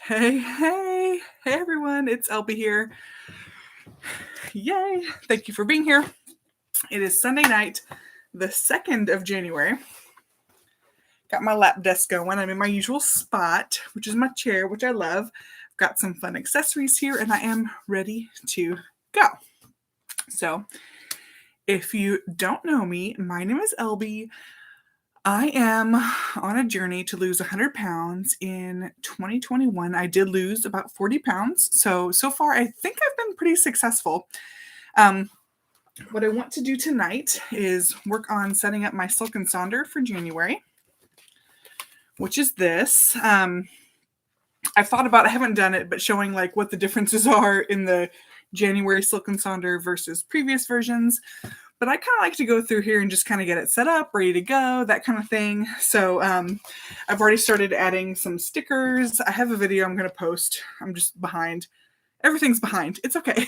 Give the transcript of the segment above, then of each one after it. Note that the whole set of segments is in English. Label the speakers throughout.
Speaker 1: Hey everyone, it's Elby here. Yay! Thank you for being here. It is Sunday night, the 2nd of January. Got my lap desk going. I'm in my usual spot, which is my chair, which I love. Got some fun accessories here, and I am ready to go. So, if you don't know me, my name is Elby. I am on a journey to lose 100 pounds in 2021. I did lose about 40 pounds. So far, I think I've been pretty successful. What I want to do tonight is work on setting up my Silk Sonder for January, which is this. I've thought about, I haven't done it, but showing like what the differences are in the January Silk Sonder versus previous versions. But I kind of like to go through here and just kind of get it set up, ready to go, that kind of thing. So I've already started adding some stickers. I have a video I'm going to post. I'm just behind. Everything's behind. It's okay.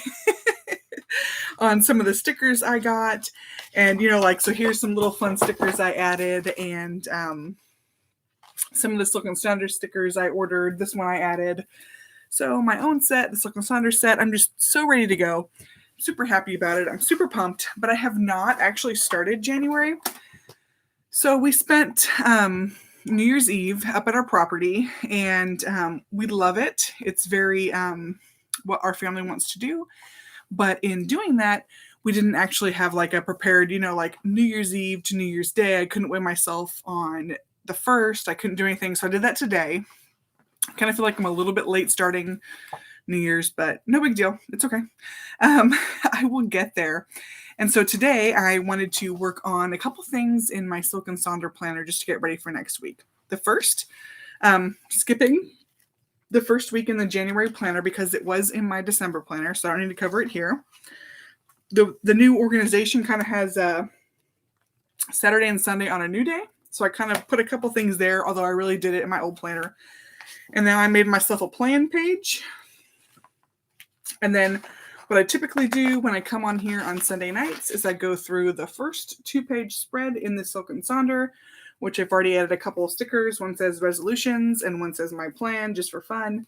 Speaker 1: On some of the stickers I got. And, so here's some little fun stickers I added. And some of the Silk Sonder stickers I ordered. This one I added. So my own set, the Silk Sonder set. I'm just so ready to go. Super happy about it. I'm super pumped, but I have not actually started January. So we spent New Year's Eve up at our property, and we love it. It's very what our family wants to do. But in doing that, we didn't actually have like a prepared, like New Year's Eve to New Year's Day. I couldn't weigh myself on the 1st. I couldn't do anything. So I did that today. I kind of feel like I'm a little bit late starting New Year's, but no big deal. It's okay. I will get there. And so today I wanted to work on a couple things in my Silk Sonder planner just to get ready for next week. The first, skipping the first week in the January planner because it was in my December planner, so I don't need to cover it here. The new organization kind of has Saturday and Sunday on a new day. So I kind of put a couple things there, although I really did it in my old planner. And then I made myself a plan page. And then what I typically do when I come on here on Sunday nights is I go through the first 2-page spread in the Silk Sonder, which I've already added a couple of stickers. One says resolutions and one says my plan, just for fun,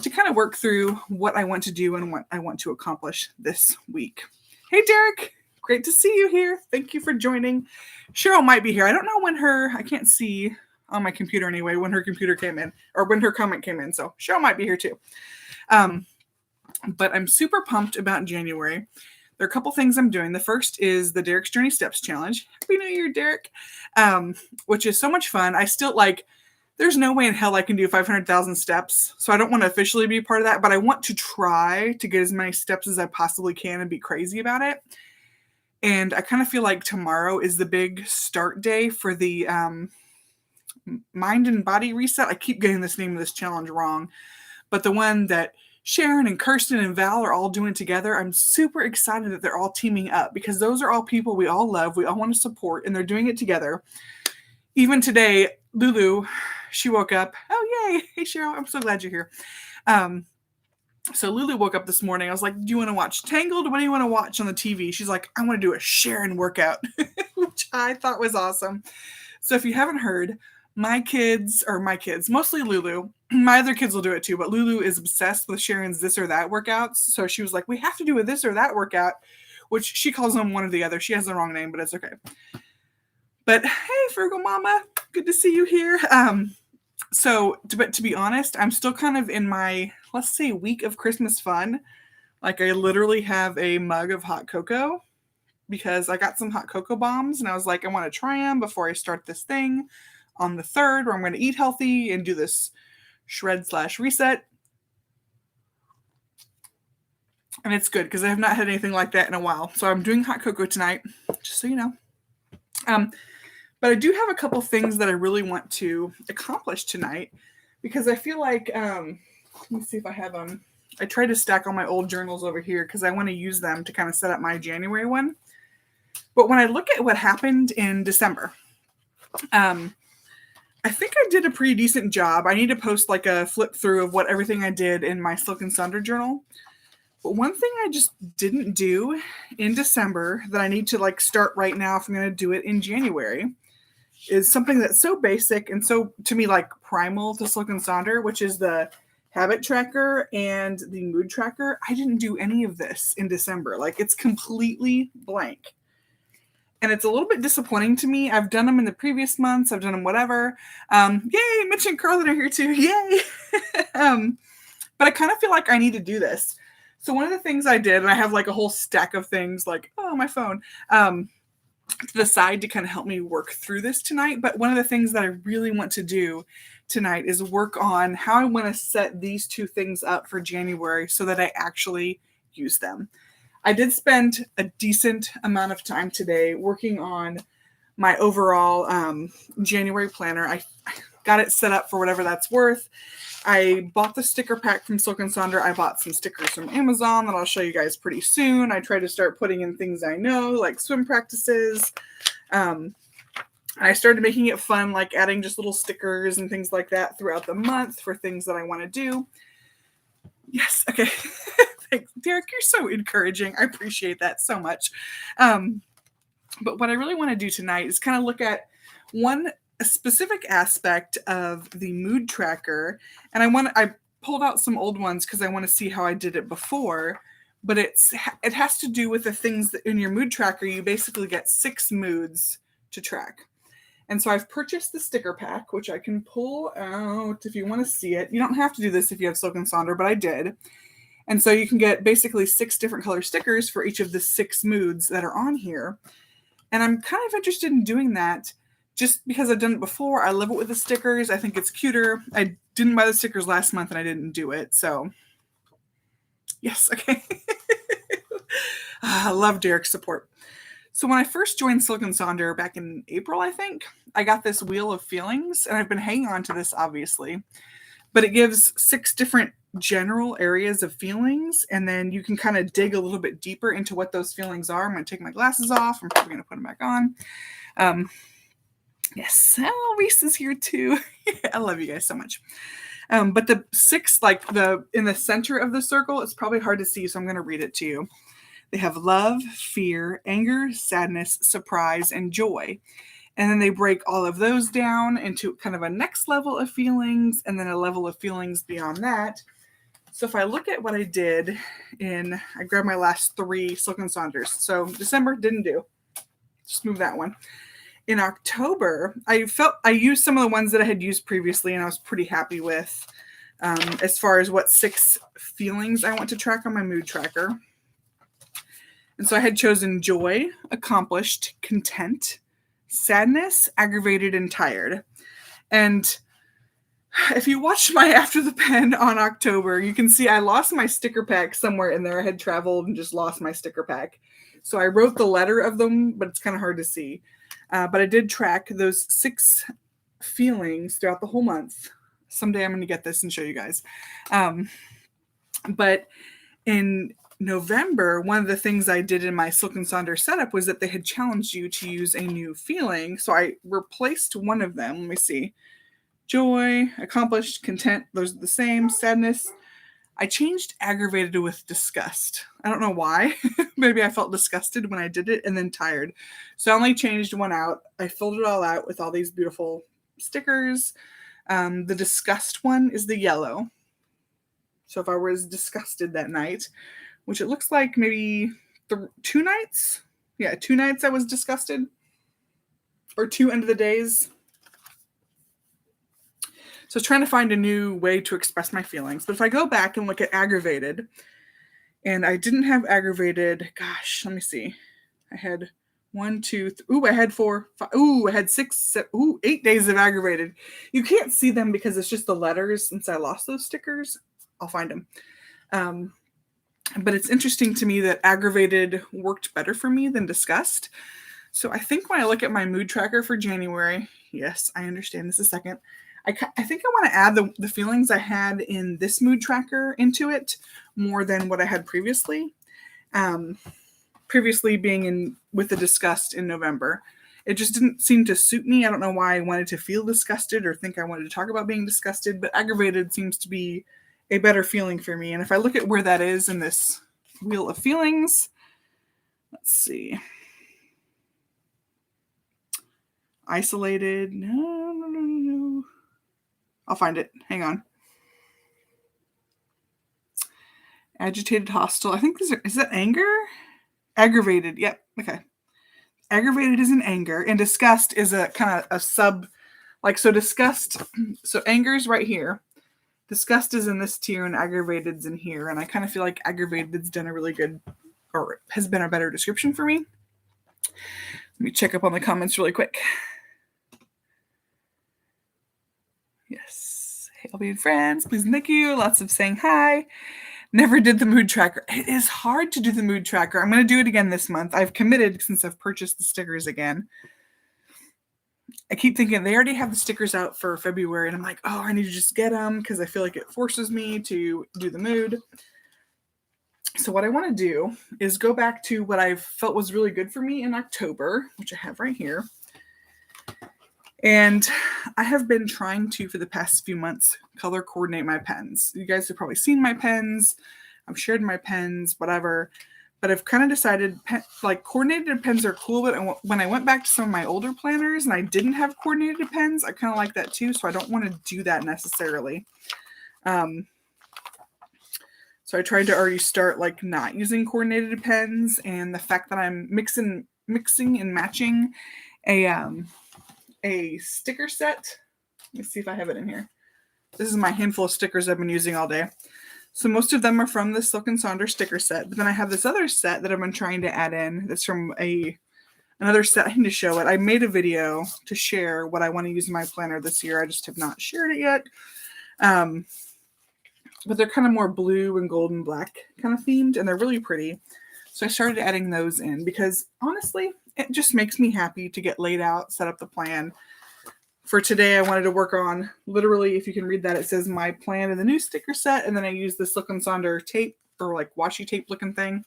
Speaker 1: to kind of work through what I want to do and what I want to accomplish this week. Hey, Derek. Great to see you here. Thank you for joining. Cheryl might be here. I don't know I can't see on my computer anyway, when her computer came in or when her comment came in. So Cheryl might be here too. But I'm super pumped about January. There are a couple things I'm doing. The first is the Derek's Journey Steps Challenge. Happy New Year, Derek. Which is so much fun. I still there's no way in hell I can do 500,000 steps. So I don't want to officially be part of that, but I want to try to get as many steps as I possibly can and be crazy about it. And I kind of feel like tomorrow is the big start day for the mind and body reset. I keep getting this name of this challenge wrong, but the one that Sharon and Kirsten and Val are all doing together. I'm super excited that they're all teaming up because those are all people we all love, we all want to support, and they're doing it together. Even today, Lulu, she woke up. Oh, yay. Hey, Cheryl, I'm so glad you're here. So Lulu woke up this morning. I was like, do you want to watch Tangled? What do you want to watch on the TV? She's like, I want to do a Sharon workout, which I thought was awesome. So if you haven't heard, my kids, mostly Lulu, my other kids will do it too, but Lulu is obsessed with Sharon's this or that workouts. So she was like, we have to do a this or that workout, which she calls them one or the other. She has the wrong name, but it's okay. But hey, Frugal Mama, good to see you here. But to be honest, I'm still kind of in my, let's say, week of Christmas fun. Like I literally have a mug of hot cocoa because I got some hot cocoa bombs and I was like, I want to try them before I start this thing on the 3rd where I'm going to eat healthy and do this shred/reset. And it's good because I have not had anything like that in a while. So I'm doing hot cocoa tonight, just so you know. But I do have a couple things that I really want to accomplish tonight because I feel like, let me see if I have them. I tried to stack all my old journals over here because I want to use them to kind of set up my January one. But when I look at what happened in December, I think I did a pretty decent job. I need to post like a flip through of what everything I did in my Silk Sonder journal. But one thing I just didn't do in December that I need to start right now if I'm going to do it in January is something that's so basic and so, to me, primal to Silk Sonder, which is the habit tracker and the mood tracker. I didn't do any of this in December. Like, it's completely blank. And it's a little bit disappointing to me. I've done them in the previous months. I've done them whatever. Yay, Mitch and Carlin are here too. Yay. But I kind of feel like I need to do this. So one of the things I did, and I have like a whole stack of things like, oh, my phone, to the side to kind of help me work through this tonight. But one of the things that I really want to do tonight is work on how I want to set these two things up for January so that I actually use them. I did spend a decent amount of time today working on my overall January planner. I got it set up for whatever that's worth. I bought the sticker pack from Silk Sonder. I bought some stickers from Amazon that I'll show you guys pretty soon. I try to start putting in things I know, like swim practices. I started making it fun, like adding just little stickers and things like that throughout the month for things that I want to do. Yes, okay. Thanks, Derek, you're so encouraging. I appreciate that so much. But what I really want to do tonight is kind of look at a specific aspect of the mood tracker. And I pulled out some old ones because I want to see how I did it before. But it has to do with the things that in your mood tracker, you basically get 6 moods to track. And so I've purchased the sticker pack, which I can pull out if you want to see it. You don't have to do this if you have Silk Sonder, but I did. And so you can get basically 6 different color stickers for each of the 6 moods that are on here. And I'm kind of interested in doing that just because I've done it before. I love it with the stickers. I think it's cuter. I didn't buy the stickers last month and I didn't do it. So yes, okay. I love Derek's support. So when I first joined Silk Sonder back in April, I think, I got this wheel of feelings, and I've been hanging on to this, obviously. But it gives 6 different general areas of feelings, and then you can kind of dig a little bit deeper into what those feelings are. I'm going to take my glasses off. I'm probably going to put them back on. Yes, oh, Reese is here too. I love you guys so much. But the 6, like in the center of the circle, it's probably hard to see, so I'm going to read it to you. They have love, fear, anger, sadness, surprise, and joy. And then they break all of those down into kind of a next level of feelings and then a level of feelings beyond that. So if I look at what I did I grabbed my last 3 Silk Sonders. So December, didn't do. Just move that one. In October, I used some of the ones that I had used previously and I was pretty happy with as far as what 6 feelings I want to track on my mood tracker. And so I had chosen joy, accomplished, content, sadness, aggravated, and tired. And if you watched my After the Pen on October, you can see I lost my sticker pack somewhere in there. I had traveled and just lost my sticker pack. So I wrote the letter of them, but it's kind of hard to see. But I did track those 6 feelings throughout the whole month. Someday I'm going to get this and show you guys. But in November, one of the things I did in my Silk Sonder setup was that they had challenged you to use a new feeling. So I replaced one of them. Let me see. Joy, accomplished, content. Those are the same. Sadness. I changed aggravated with disgust. I don't know why. Maybe I felt disgusted when I did it, and then tired. So I only changed one out. I filled it all out with all these beautiful stickers. The disgust one is the yellow. So if I was disgusted that night, which it looks like maybe 2 nights. Yeah, 2 nights I was disgusted. Or 2 end of the days. So I was trying to find a new way to express my feelings. But if I go back and look at aggravated, and I didn't have aggravated, gosh, let me see. I had 1, 2, I had 4, 5, I had 6, 7, 8 days of aggravated. You can't see them because it's just the letters. Since I lost those stickers, I'll find them. But it's interesting to me that aggravated worked better for me than disgust. So I think when I look at my mood tracker for January, yes, I understand this a second. I think I want to add the feelings I had in this mood tracker into it more than what I had previously. Previously being with the disgust in November. It just didn't seem to suit me. I don't know why I wanted to feel disgusted or think I wanted to talk about being disgusted, but aggravated seems to be a better feeling for me. And if I look at where that is in this wheel of feelings, let's see. Isolated. No. I'll find it. Hang on. Agitated, hostile. I think is that anger? Aggravated. Yep. Okay. Aggravated is in anger, and disgust is a kind of a sub, like, so disgust, so anger's right here. Disgust is in this tier, and aggravated's in here, and I kind of feel like aggravated's done a really good, or has been a better description for me. Let me check up on the comments really quick. Yes. Hey, I'll be friends. Please and thank you. Lots of saying hi. Never did the mood tracker. It is hard to do the mood tracker. I'm going to do it again this month. I've committed since I've purchased the stickers again. I keep thinking they already have the stickers out for February, and I'm like, oh, I need to just get them because I feel like it forces me to do the mood. So what I want to do is go back to what I felt was really good for me in October, which I have right here. And I have been trying to, for the past few months, color coordinate my pens. You guys have probably seen my pens. I've shared my pens, whatever. But I've kind of decided, like, coordinated pens are cool. But when I went back to some of my older planners and I didn't have coordinated pens, I kind of like that too. So I don't want to do that necessarily. So I tried to already start, like, not using coordinated pens. And the fact that I'm mixing and matching a sticker set. Let me see if I have it in here. This is my handful of stickers I've been using all day. So most of them are from the Silk Sonder sticker set. But then I have this other set that I've been trying to add in. That's from another set. I need to show it. I made a video to share what I want to use in my planner this year. I just have not shared it yet. But they're kind of more blue and gold and black kind of themed. And they're really pretty. So I started adding those in because honestly, it just makes me happy to get laid out, set up the plan. For today, I wanted to work on, literally, if you can read that, it says my plan in the new sticker set, and then I use the Silk Sonder tape, or like washi tape looking thing.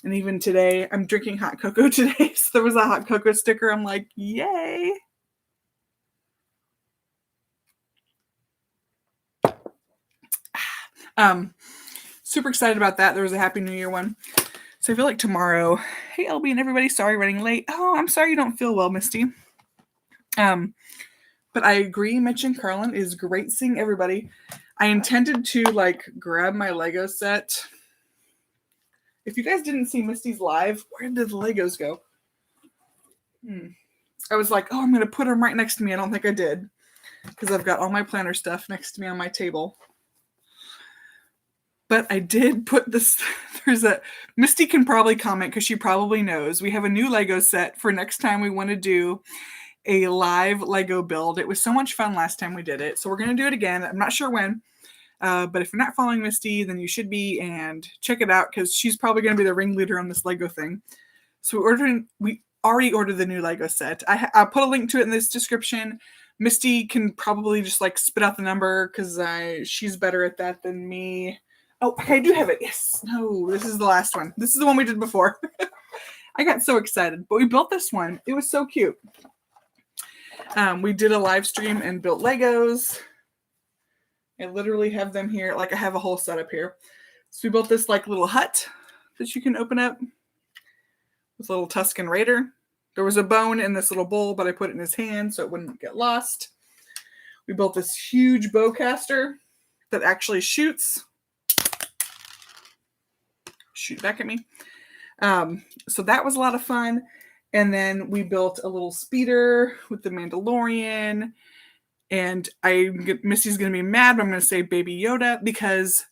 Speaker 1: And even today, I'm drinking hot cocoa today, so there was a hot cocoa sticker. I'm like, yay! Super excited about that. There was a Happy New Year one. So I feel like tomorrow, hey LB and everybody, sorry running late. Oh, I'm sorry you don't feel well, Misty. But I agree, Mitch and Carlin, is great seeing everybody. I intended to, like, grab my Lego set. If you guys didn't see Misty's live, where did the Legos go? I was like, oh, I'm going to put them right next to me. I don't think I did. Because I've got all my planner stuff next to me on my table. But I did put this, Misty can probably comment because she probably knows. We have a new Lego set for next time we want to do a live Lego build. It was so much fun last time we did it. So we're going to do it again. I'm not sure when. But if you're not following Misty, then you should be, and check it out because she's probably going to be the ringleader on this Lego thing. So we already ordered the new Lego set. I'll put a link to it in this description. Misty can probably just, like, spit out the number because she's better at that than me. Oh, okay, I do have it. Yes. No, this is the last one. This is the one we did before. I got so excited. But we built this one. It was so cute. We did a live stream and built Legos. I literally have them here. Like, I have a whole setup here. So we built this, like, little hut that you can open up. This little Tuscan Raider. There was a bone in this little bowl, but I put it in his hand so it wouldn't get lost. We built this huge bowcaster that actually shoots. Shoot back at me. So that was a lot of fun. And then we built a little speeder with the Mandalorian. And Missy's going to be mad, but I'm going to say Baby Yoda because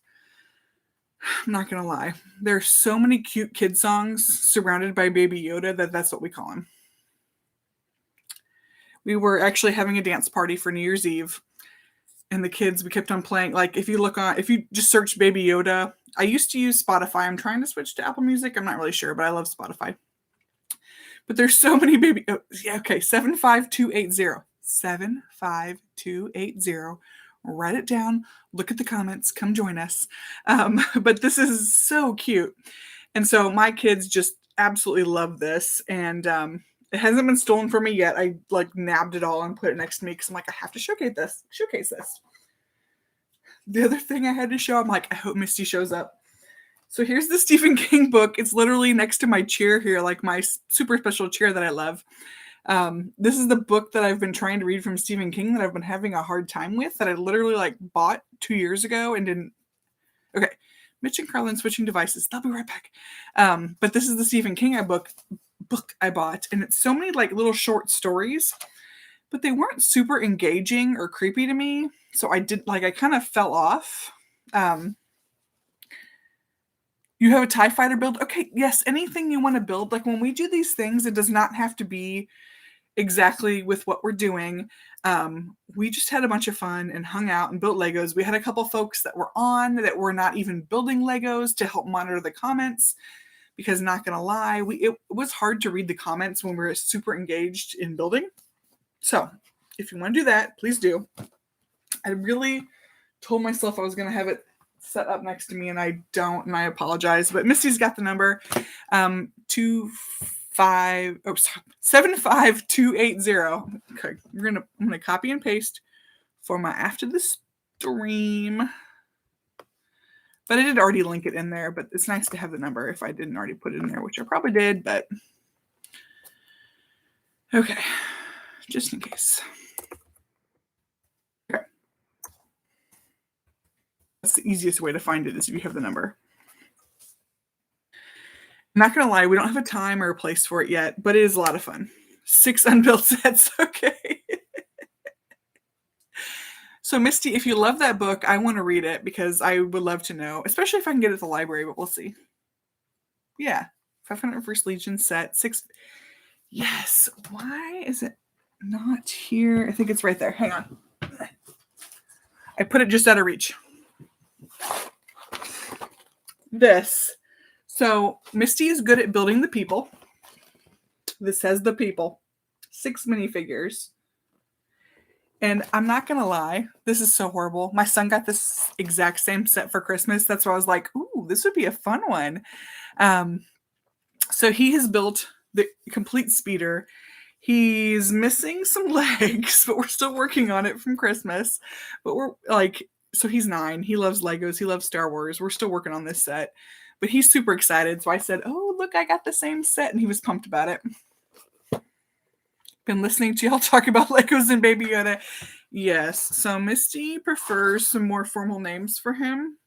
Speaker 1: I'm not going to lie. There's so many cute kid songs surrounded by Baby Yoda that's what we call him. We were actually having a dance party for New Year's Eve. And the kids, we kept on playing. Like, if you just search Baby Yoda, I used to use Spotify. I'm trying to switch to Apple Music. I'm not really sure, but I love Spotify. But there's so many baby. Oh, yeah, okay. 75280. 75280. Write it down. Look at the comments. Come join us. But this is so cute. And so my kids just absolutely love this. And it hasn't been stolen from me yet. I, like, nabbed it all and put it next to me because I'm like, I have to showcase this. The other thing I had to show, I'm like, I hope Misty shows up. So here's the Stephen King book. It's literally next to my chair here, like my super special chair that I love. This is the book that I've been trying to read from Stephen King that I've been having a hard time with, that I literally, like, bought 2 years ago and didn't. Okay, Mitch and Carlin switching devices. They'll be right back. But this is the Stephen King book I bought, and it's so many like little short stories, but they weren't super engaging or creepy to me. So I kind of fell off. You have a TIE fighter build? Okay, yes, anything you want to build. Like when we do these things, it does not have to be exactly with what we're doing. We just had a bunch of fun and hung out and built Legos. We had a couple folks that were on that were not even building Legos to help monitor the comments, because not gonna lie, it was hard to read the comments when we were super engaged in building. So if you want to do that, please do. I really told myself I was gonna have it set up next to me, and I don't, and I apologize, but Misty's got the number 75280. Okay, I'm gonna copy and paste for my after the stream, but I did already link it in there, but it's nice to have the number if I didn't already put it in there, which I probably did, but okay, just in case. Okay. That's the easiest way to find it, is if you have the number. I'm not gonna lie, we don't have a time or a place for it yet, but it is a lot of fun. 6 unbuilt sets, okay. So Misty, if you love that book, I want to read it because I would love to know, especially if I can get it at the library, but we'll see. Yeah, 500 First Legion set, 6. Yes, why is it not here? I think it's right there. Hang on. I put it just out of reach. This. So Misty is good at building the people. This has the people. 6 minifigures. And I'm not going to lie, this is so horrible. My son got this exact same set for Christmas. That's why I was like, ooh, this would be a fun one. So he has built the complete speeder. He's missing some legs, but we're still working on it from Christmas. But we're like, so he's 9. He loves Legos. He loves Star Wars. We're still working on this set. But he's super excited. So I said, oh, look, I got the same set. And he was pumped about it. Been listening to y'all talk about Legos and Baby Yoda. Yes. So Misty prefers some more formal names for him.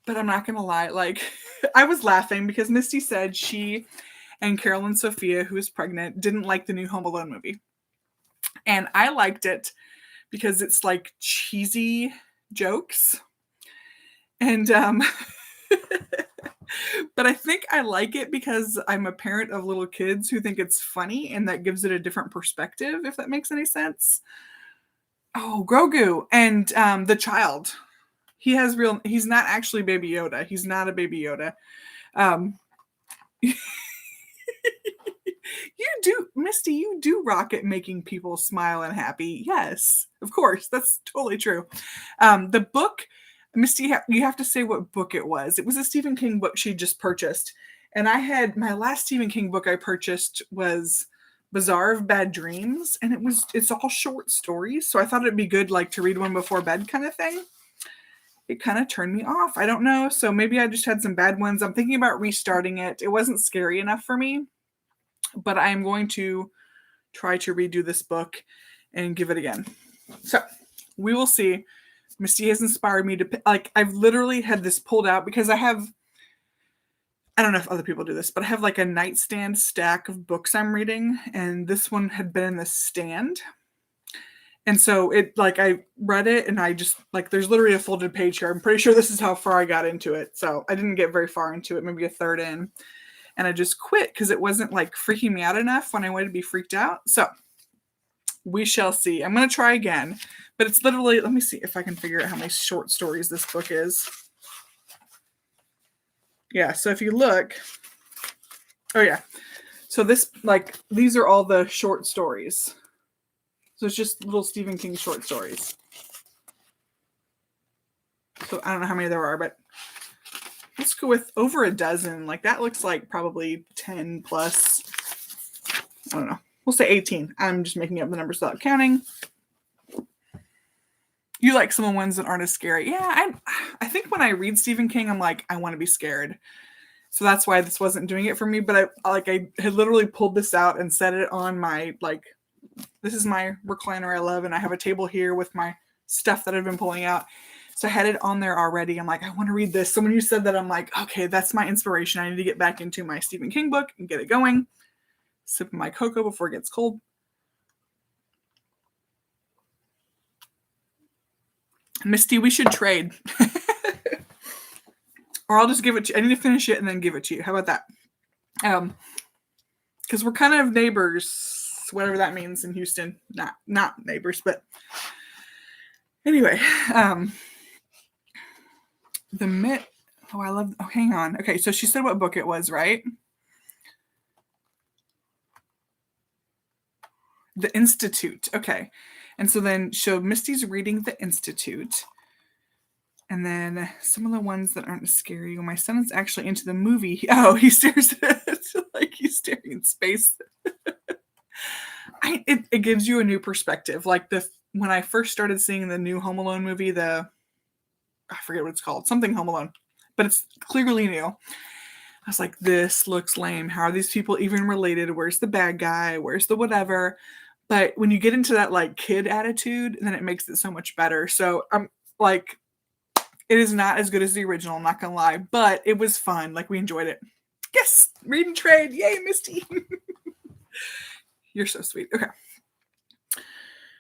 Speaker 1: But I'm not going to lie. Like, I was laughing because Misty said she and Carolyn Sophia, who is pregnant, didn't like the new Home Alone movie. And I liked it because it's like cheesy jokes. And, but I think I like it because I'm a parent of little kids who think it's funny, and that gives it a different perspective, if that makes any sense. Oh, Grogu and the child. He's not actually Baby Yoda. He's not a Baby Yoda. You do, Misty, you do rock at making people smile and happy. Yes, of course. That's totally true. The book, Misty, you have to say what book it was. It was a Stephen King book she just purchased. And my last Stephen King book I purchased was Bazaar of Bad Dreams. And it's all short stories. So I thought it'd be good like to read one before bed kind of thing. It kind of turned me off. I don't know. So maybe I just had some bad ones. I'm thinking about restarting it. It wasn't scary enough for me. But I am going to try to redo this book and give it again. So we will see. Misty has inspired me to, like, I've literally had this pulled out because I don't know if other people do this, but I have like a nightstand stack of books I'm reading, and this one had been in the stand. And so I read it, and I just, like, there's literally a folded page here. I'm pretty sure this is how far I got into it. So I didn't get very far into it, maybe a third in. And I just quit because it wasn't like freaking me out enough when I wanted to be freaked out. So we shall see. I'm going to try again. But it's literally, let me see if I can figure out how many short stories this book is. Yeah, so if you look, oh yeah. So these are all the short stories. So it's just little Stephen King short stories. So I don't know how many there are, but let's go with over a dozen. Like that looks like probably 10 plus. I don't know. We'll say 18. I'm just making up the numbers without counting. You like some of the ones that aren't as scary. Yeah, I think when I read Stephen King, I'm like, I want to be scared. So that's why this wasn't doing it for me. But I had literally pulled this out and set it on my, like, this is my recliner I love. And I have a table here with my stuff that I've been pulling out. So I had it on there already. I'm like, I want to read this. So when you said that, I'm like, okay, that's my inspiration. I need to get back into my Stephen King book and get it going. Sip my cocoa before it gets cold. Misty, we should trade. Or I'll just give it to you. I need to finish it and then give it to you. How about that? Because we're kind of neighbors, whatever that means in Houston. Not neighbors, but anyway. Hang on. Okay, so she said what book it was, right? The Institute. Okay. And so then Misty's reading The Institute. And then some of the ones that aren't scary. My son is actually into the movie. Oh, he stares at it like he's staring in space. It gives you a new perspective. Like when I first started seeing the new Home Alone movie, I forget what it's called, something Home Alone, but it's clearly new. I was like, this looks lame. How are these people even related? Where's the bad guy? Where's the whatever? But when you get into that like kid attitude, then it makes it so much better. So I'm like, it is not as good as the original, I'm not gonna lie, but it was fun. Like we enjoyed it. Yes, read and trade. Yay, Misty. You're so sweet. Okay.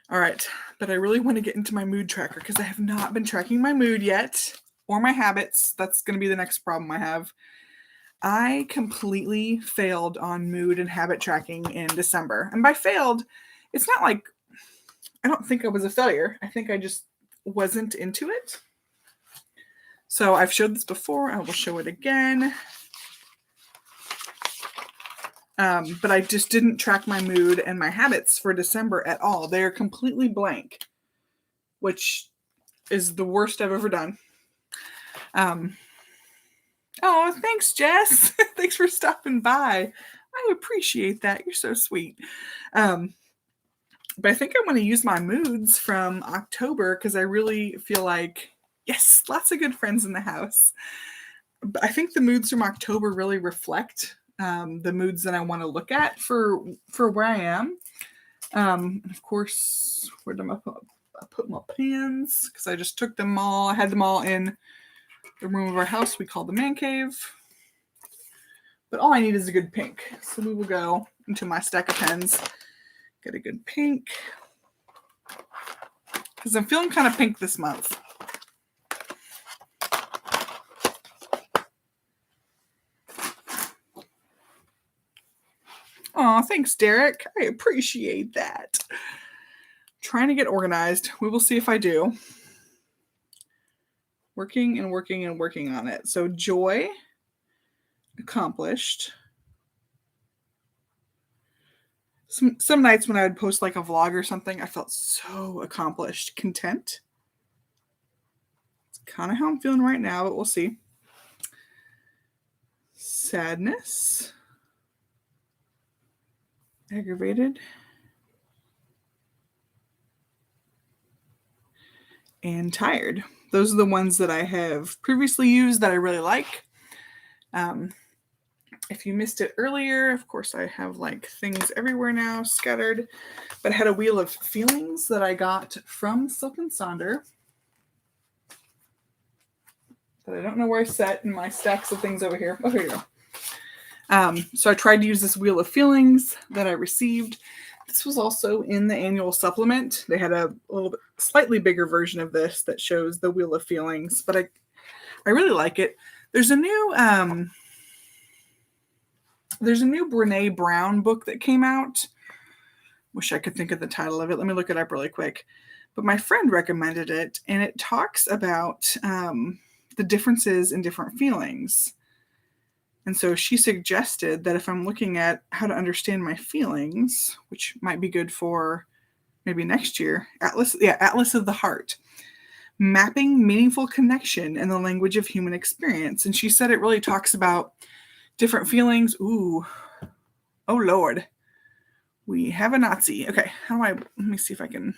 Speaker 1: All right. But I really want to get into my mood tracker because I have not been tracking my mood yet or my habits. That's going to be the next problem I have. I completely failed on mood and habit tracking in December. And by failed, it's not like I don't think I was a failure. I think I just wasn't into it. So I've showed this before. I will show it again. But I just didn't track my mood and my habits for December at all. They are completely blank, which is the worst I've ever done. Oh, thanks, Jess. Thanks for stopping by. I appreciate that. You're so sweet. But I think I want to use my moods from October because I really feel like, yes, lots of good friends in the house. But I think the moods from October really reflect the moods that I want to look at for where I am. Of course, where did I put my pens? Because I just took them all. I had them all in the room of our house we call the man cave. But all I need is a good pink. So we will go into my stack of pens. Get a good pink. Because I'm feeling kind of pink this month. Aw, thanks, Derek. I appreciate that. Trying to get organized. We will see if I do. Working and working and working on it. So joy, accomplished. Some nights when I would post like a vlog or something, I felt so accomplished. Content. It's kind of how I'm feeling right now, but we'll see. Sadness. Aggravated. And tired. Those are the ones that I have previously used that I really like. If you missed it earlier, of course, I have like things everywhere now scattered, but I had a wheel of feelings that I got from Silk Sonder that I don't know where I set in my stacks of things over here. Oh, here you go. So I tried to use this wheel of feelings that I received. This was also in the annual supplement. They had a little bit slightly bigger version of this that shows the wheel of feelings, but I really like it. There's a new Brene Brown book that came out. Wish I could think of the title of it. Let me look it up really quick. But my friend recommended it, and it talks about the differences in different feelings. And so she suggested that if I'm looking at how to understand my feelings, which might be good for maybe next year, Atlas of the Heart, mapping meaningful connection in the language of human experience. And she said it really talks about different feelings. Ooh, oh Lord, we have a Nazi. Okay, let me see if I can.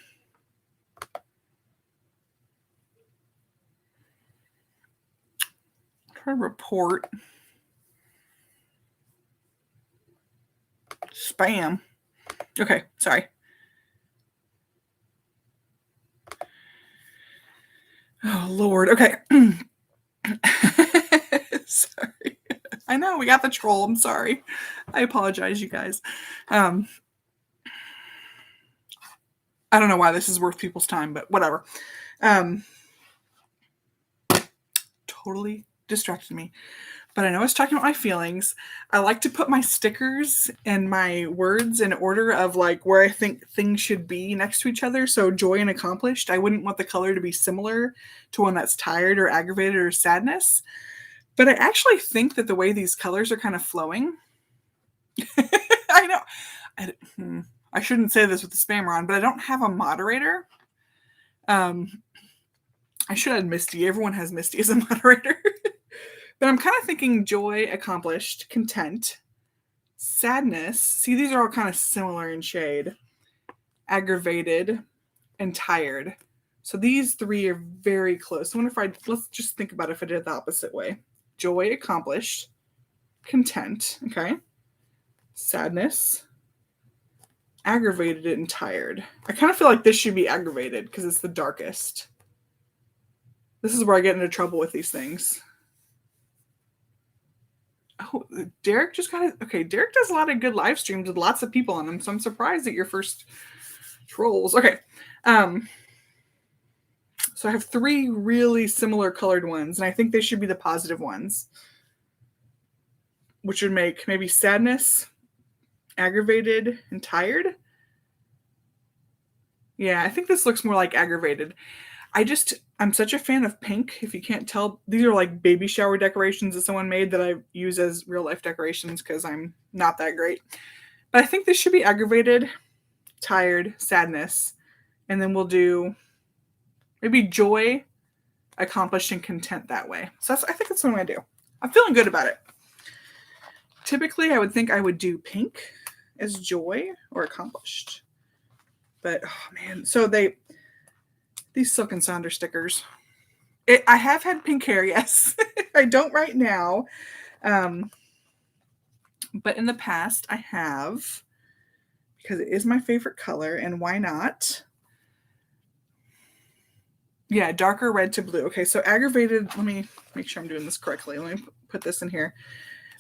Speaker 1: Try report. Spam. Okay, sorry. Oh, Lord. Okay. Sorry. I know we got the troll. I'm sorry. I apologize, you guys. I don't know why this is worth people's time, but whatever. Totally distracted me. But I know I was talking about my feelings. I like to put my stickers and my words in order of like where I think things should be next to each other. So joy and accomplished. I wouldn't want the color to be similar to one that's tired or aggravated or sadness. But I actually think that the way these colors are kind of flowing. I know. I shouldn't say this with the spammer on, but I don't have a moderator. I should have Misty. Everyone has Misty as a moderator. But I'm kind of thinking joy, accomplished, content, sadness. See, these are all kind of similar in shade. Aggravated and tired. So these three are very close. I wonder if let's just think about if I did it the opposite way. Joy, accomplished, content, okay? Sadness, aggravated and tired. I kind of feel like this should be aggravated because it's the darkest. This is where I get into trouble with these things. Oh, Derek just got it. Okay, Derek does a lot of good live streams with lots of people on them, so I'm surprised at your first trolls. Okay. So I have three really similar colored ones, and I think they should be the positive ones, which would make maybe sadness, aggravated, and tired. Yeah, I think this looks more like aggravated. I'm such a fan of pink. If you can't tell, these are like baby shower decorations that someone made that I use as real life decorations because I'm not that great. But I think this should be aggravated, tired, sadness. And then we'll do maybe joy, accomplished, and content that way. So I think that's what I'm going to do. I'm feeling good about it. Typically, I would think I would do pink as joy or accomplished. But, oh man. So these Silk Sonder stickers. I have had pink hair, yes. I don't right now. But in the past, I have, because it is my favorite color, and why not? Yeah, darker red to blue. Okay, so aggravated, let me make sure I'm doing this correctly. Let me put this in here.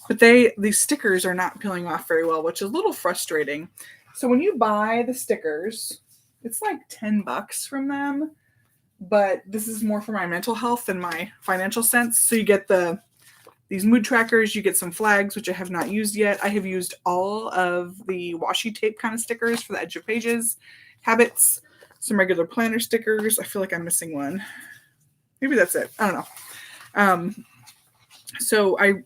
Speaker 1: But these stickers are not peeling off very well, which is a little frustrating. So when you buy the stickers, it's like $10 from them. But this is more for my mental health than my financial sense. So you get these mood trackers, you get some flags, which I have not used yet. I have used all of the washi tape kind of stickers for the edge of pages, habits, some regular planner stickers. I feel like I'm missing one. Maybe that's it. I don't know.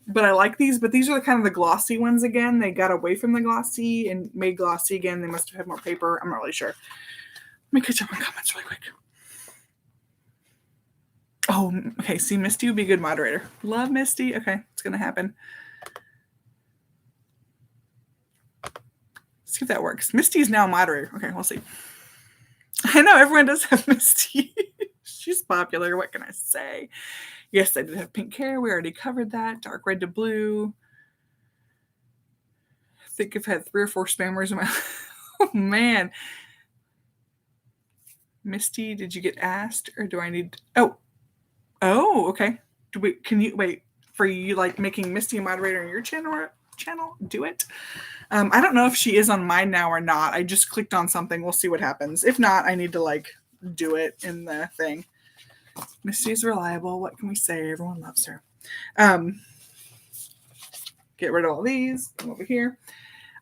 Speaker 1: But I like these, but these are kind of the glossy ones again. They got away from the glossy and made glossy again. They must have had more paper. I'm not really sure. Let me catch up on comments really quick. Oh, okay. See, Misty would be a good moderator. Love Misty. Okay, it's going to happen. Let's see if that works. Misty's now a moderator. Okay, we'll see. I know everyone does have Misty. She's popular. What can I say? Yes, I did have pink hair. We already covered that. Dark red to blue. I think I've had 3 or 4 spammers in my... Oh, man. Misty, did you get asked? Or do I need... Oh, okay. Can you wait for you like making Misty a moderator in your channel? Do it. I don't know if she is on mine now or not. I just clicked on something. We'll see what happens. If not, I need to like do it in the thing. Misty is reliable. What can we say? Everyone loves her. Get rid of all these. Come over here.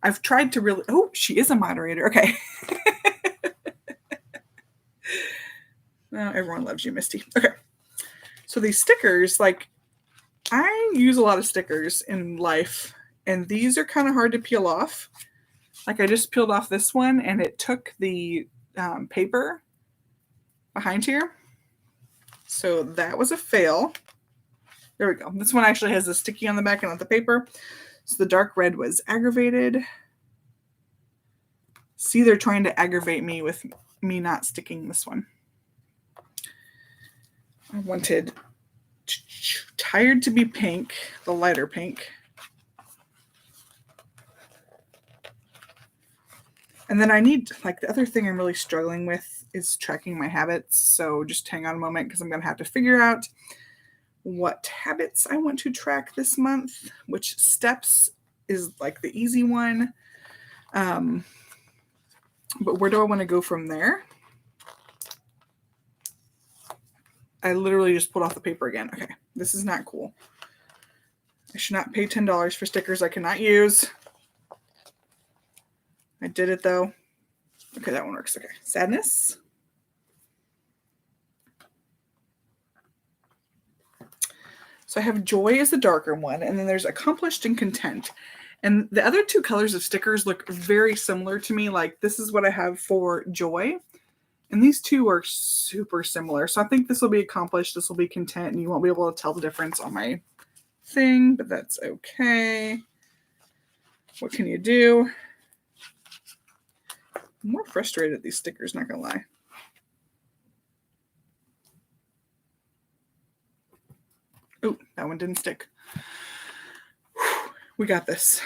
Speaker 1: I've tried to really... Oh, she is a moderator. Okay. Well, everyone loves you, Misty. Okay. So these stickers, like, I use a lot of stickers in life, and these are kind of hard to peel off. Like, I just peeled off this one, and it took the paper behind here. So that was a fail. There we go. This one actually has the sticky on the back and not the paper. So the dark red was aggravated. See, they're trying to aggravate me with me not sticking this one. I wanted tired to be pink, the lighter pink. And then I need, like, the other thing I'm really struggling with is tracking my habits. So just hang on a moment because I'm going to have to figure out what habits I want to track this month, which steps is like the easy one. But where do I want to go from there? I literally just pulled off the paper again. Okay, this is not cool. I should not pay $10 for stickers I cannot use. I did it though. Okay, that one works. Okay, sadness. So I have joy as the darker one, and then there's accomplished and content. And the other two colors of stickers look very similar to me. Like this is what I have for joy. And these two are super similar. So I think this will be accomplished, this will be content, and you won't be able to tell the difference on my thing, but that's okay. What can you do? I'm more frustrated at these stickers, not gonna lie. Oh, that one didn't stick. Whew, we got this.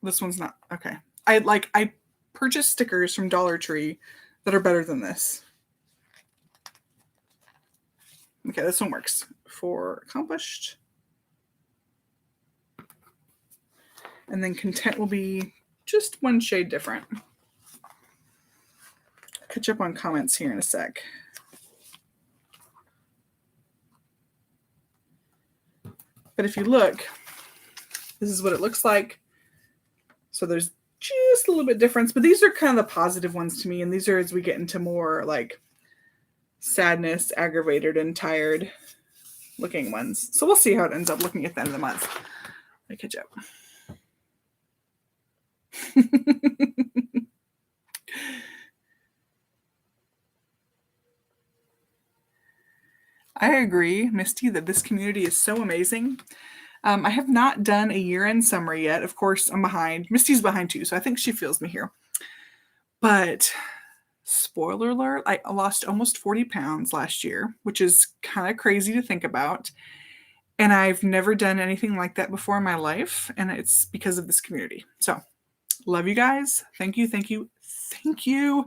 Speaker 1: This one's not okay. I purchased stickers from Dollar Tree that are better than this. Okay, this one works for accomplished. And then content will be just one shade different. Catch up on comments here in a sec. But if you look, this is what it looks like. So there's just a little bit difference, but these are kind of the positive ones to me. And these are as we get into more like sadness, aggravated, and tired looking ones. So we'll see how it ends up looking at the end of the month. Let me catch up. I agree, Misty, that this community is so amazing. I have not done a year-end summary yet. Of course, I'm behind. Misty's behind too, so I think she feels me here. But spoiler alert, I lost almost 40 pounds last year, which is kind of crazy to think about. And I've never done anything like that before in my life, and it's because of this community. So, love you guys. Thank you, thank you, thank you.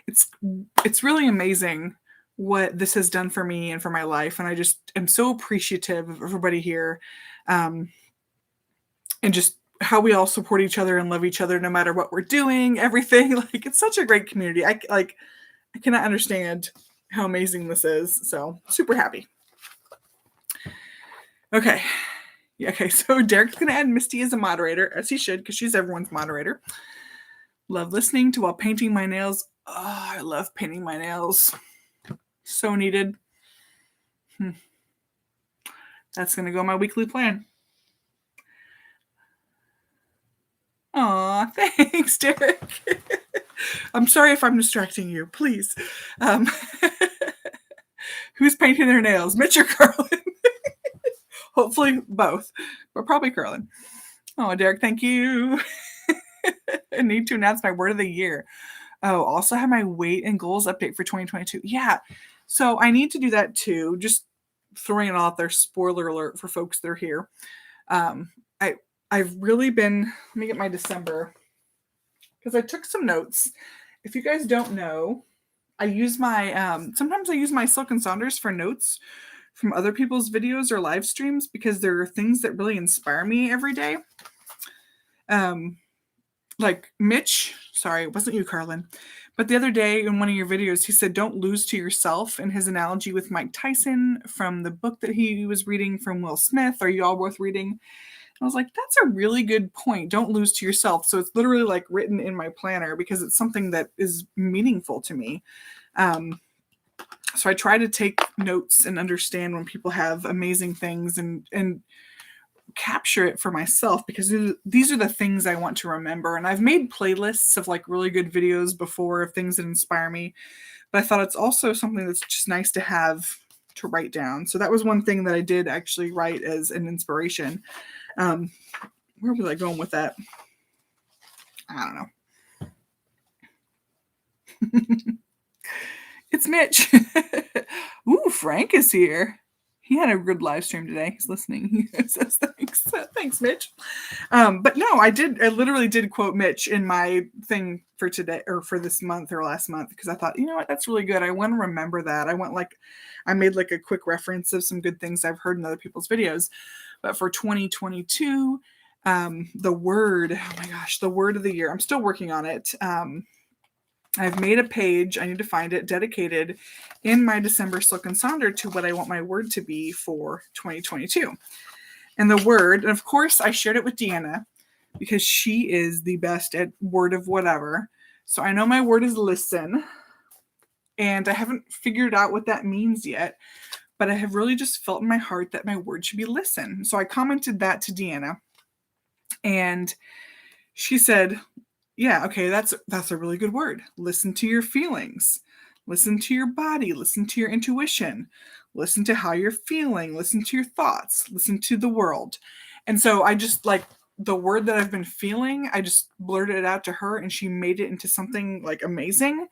Speaker 1: It's really amazing what this has done for me and for my life, and I just am so appreciative of everybody here, and just how we all support each other and love each other no matter what we're doing, everything. Like, it's such a great community. I cannot understand how amazing this is. So super happy. Okay. Yeah, okay, so Derek's going to add Misty as a moderator, as he should, because she's everyone's moderator. Love listening to while painting my nails. Oh, I love painting my nails. So needed. That's going to go on my weekly plan. Aw, thanks, Derek. I'm sorry if I'm distracting you. Please. Who's painting their nails? Mitch or Carlin? Hopefully both, but probably Carlin. Oh, Derek, thank you. I need to announce my word of the year. Oh, also have my weight and goals update for 2022. Yeah, so I need to do that too. Just throwing it out there, spoiler alert for folks that are here. I've really been, let me get my December, because I took some notes. If you guys don't know, I use my, sometimes I use my Silk Sonders for notes from other people's videos or live streams, because there are things that really inspire me every day. Like Mitch, sorry, it wasn't you, Carlin, but the other day in one of your videos, he said, don't lose to yourself, in his analogy with Mike Tyson from the book that he was reading from Will Smith. Are you all worth reading? I was like, that's a really good point. Don't lose to yourself. So it's literally like written in my planner because it's something that is meaningful to me. So I try to take notes and understand when people have amazing things and capture it for myself, because these are the things I want to remember. And I've made playlists of like really good videos before of things that inspire me, but I thought it's also something that's just nice to have to write down. So that was one thing that I did actually write as an inspiration. Where was I going with that? I don't know. It's Mitch. Ooh, Frank is here. He had a good live stream today. He's listening. He says thanks. Thanks, Mitch. But no, I literally did quote Mitch in my thing for today or for this month or last month because I thought, you know what, that's really good. I want to remember that. I made like a quick reference of some good things I've heard in other people's videos. But for 2022, the word, oh my gosh, the word of the year. I'm still working on it. I've made a page, I need to find it, dedicated in my December Silk Sonder to what I want my word to be for 2022. And the word, and of course I shared it with Deanna because she is the best at word of whatever. So I know my word is listen. And I haven't figured out what that means yet. But I have really just felt in my heart that my word should be listen. So I commented that to Deanna. And she said, yeah, okay, that's a really good word. Listen to your feelings. Listen to your body. Listen to your intuition. Listen to how you're feeling. Listen to your thoughts. Listen to the world. And so I just like the word that I've been feeling, I just blurted it out to her and she made it into something like amazing.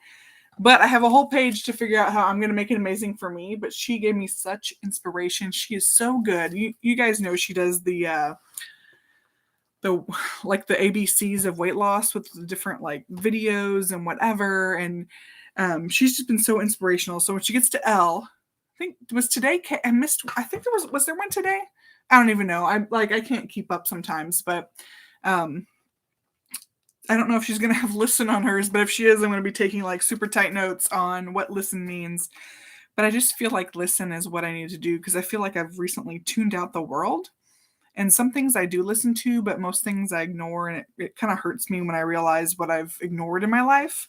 Speaker 1: But I have a whole page to figure out how I'm going to make it amazing for me. But she gave me such inspiration. She is so good. You guys know she does the ABCs of weight loss with the different like videos and whatever. And she's just been so inspirational. So when she gets to L, I think it was today. I missed. I think was there one today? I don't even know. I can't keep up sometimes, but I don't know if she's going to have listen on hers, but if she is, I'm going to be taking like super tight notes on what listen means. But I just feel like listen is what I need to do because I feel like I've recently tuned out the world. And some things I do listen to, but most things I ignore. And it kind of hurts me when I realize what I've ignored in my life,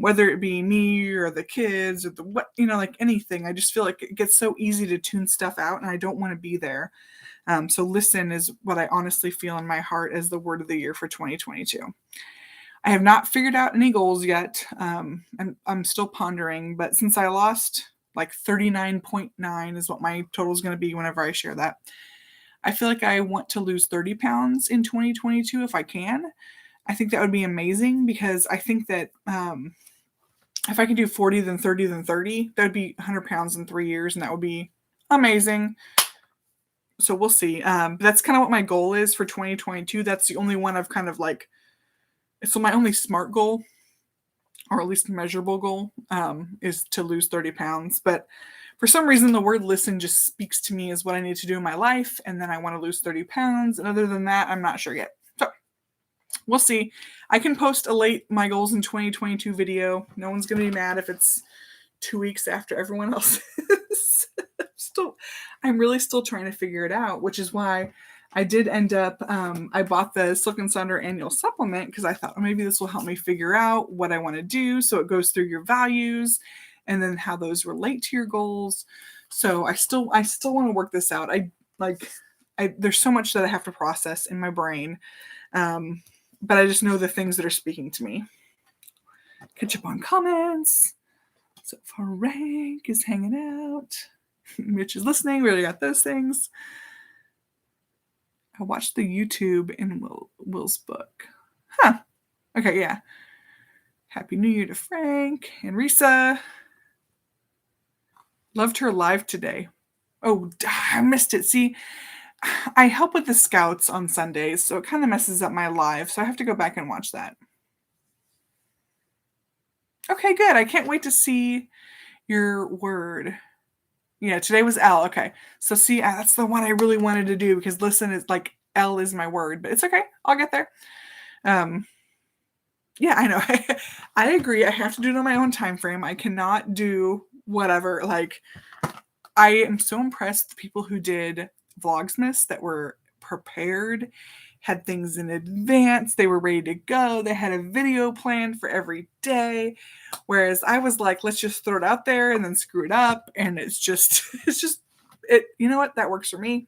Speaker 1: whether it be me or the kids or like anything. I just feel like it gets so easy to tune stuff out and I don't want to be there. So listen is what I honestly feel in my heart as the word of the year for 2022. I have not figured out any goals yet. I'm still pondering, but since I lost like 39.9 is what my total is going to be whenever I share that. I feel like I want to lose 30 pounds in 2022 if I can. I think that would be amazing because I think that if I can do 40, then 30, then 30, that would be 100 pounds in 3 years, and that would be amazing. So we'll see. That's kind of what my goal is for 2022. That's the only one I've kind of like, so my only SMART goal, or at least measurable goal, is to lose 30 pounds. But for some reason, the word listen just speaks to me as what I need to do in my life. And then I want to lose 30 pounds. And other than that, I'm not sure yet. So we'll see. I can post a late my goals in 2022 video. No one's going to be mad if it's 2 weeks after everyone else is. I'm really still trying to figure it out, which is why I did end up, I bought the Silk Sonder annual supplement because I thought maybe this will help me figure out what I want to do. So it goes through your values and then how those relate to your goals. So I still want to work this out. There's so much that I have to process in my brain. But I just know the things that are speaking to me. Catch up on comments. So far, Rank is hanging out. Mitch is listening. We already got those things. I watched the YouTube in Will's book. Huh. Okay, yeah. Happy New Year to Frank and Risa. Loved her live today. Oh, I missed it. See, I help with the scouts on Sundays, so it kind of messes up my live, so I have to go back and watch that. Okay, good. I can't wait to see your word. Yeah, today was L. Okay. So see, that's the one I really wanted to do because listen is like L is my word, but it's okay. I'll get there. Yeah, I know. I agree. I have to do it on my own time frame. I cannot do whatever. Like, I am so impressed with the people who did Vlogmas that were prepared, had things in advance. They were ready to go. They had a video plan for every day. Whereas I was like, let's just throw it out there and then screw it up. And it's just, you know what? That works for me.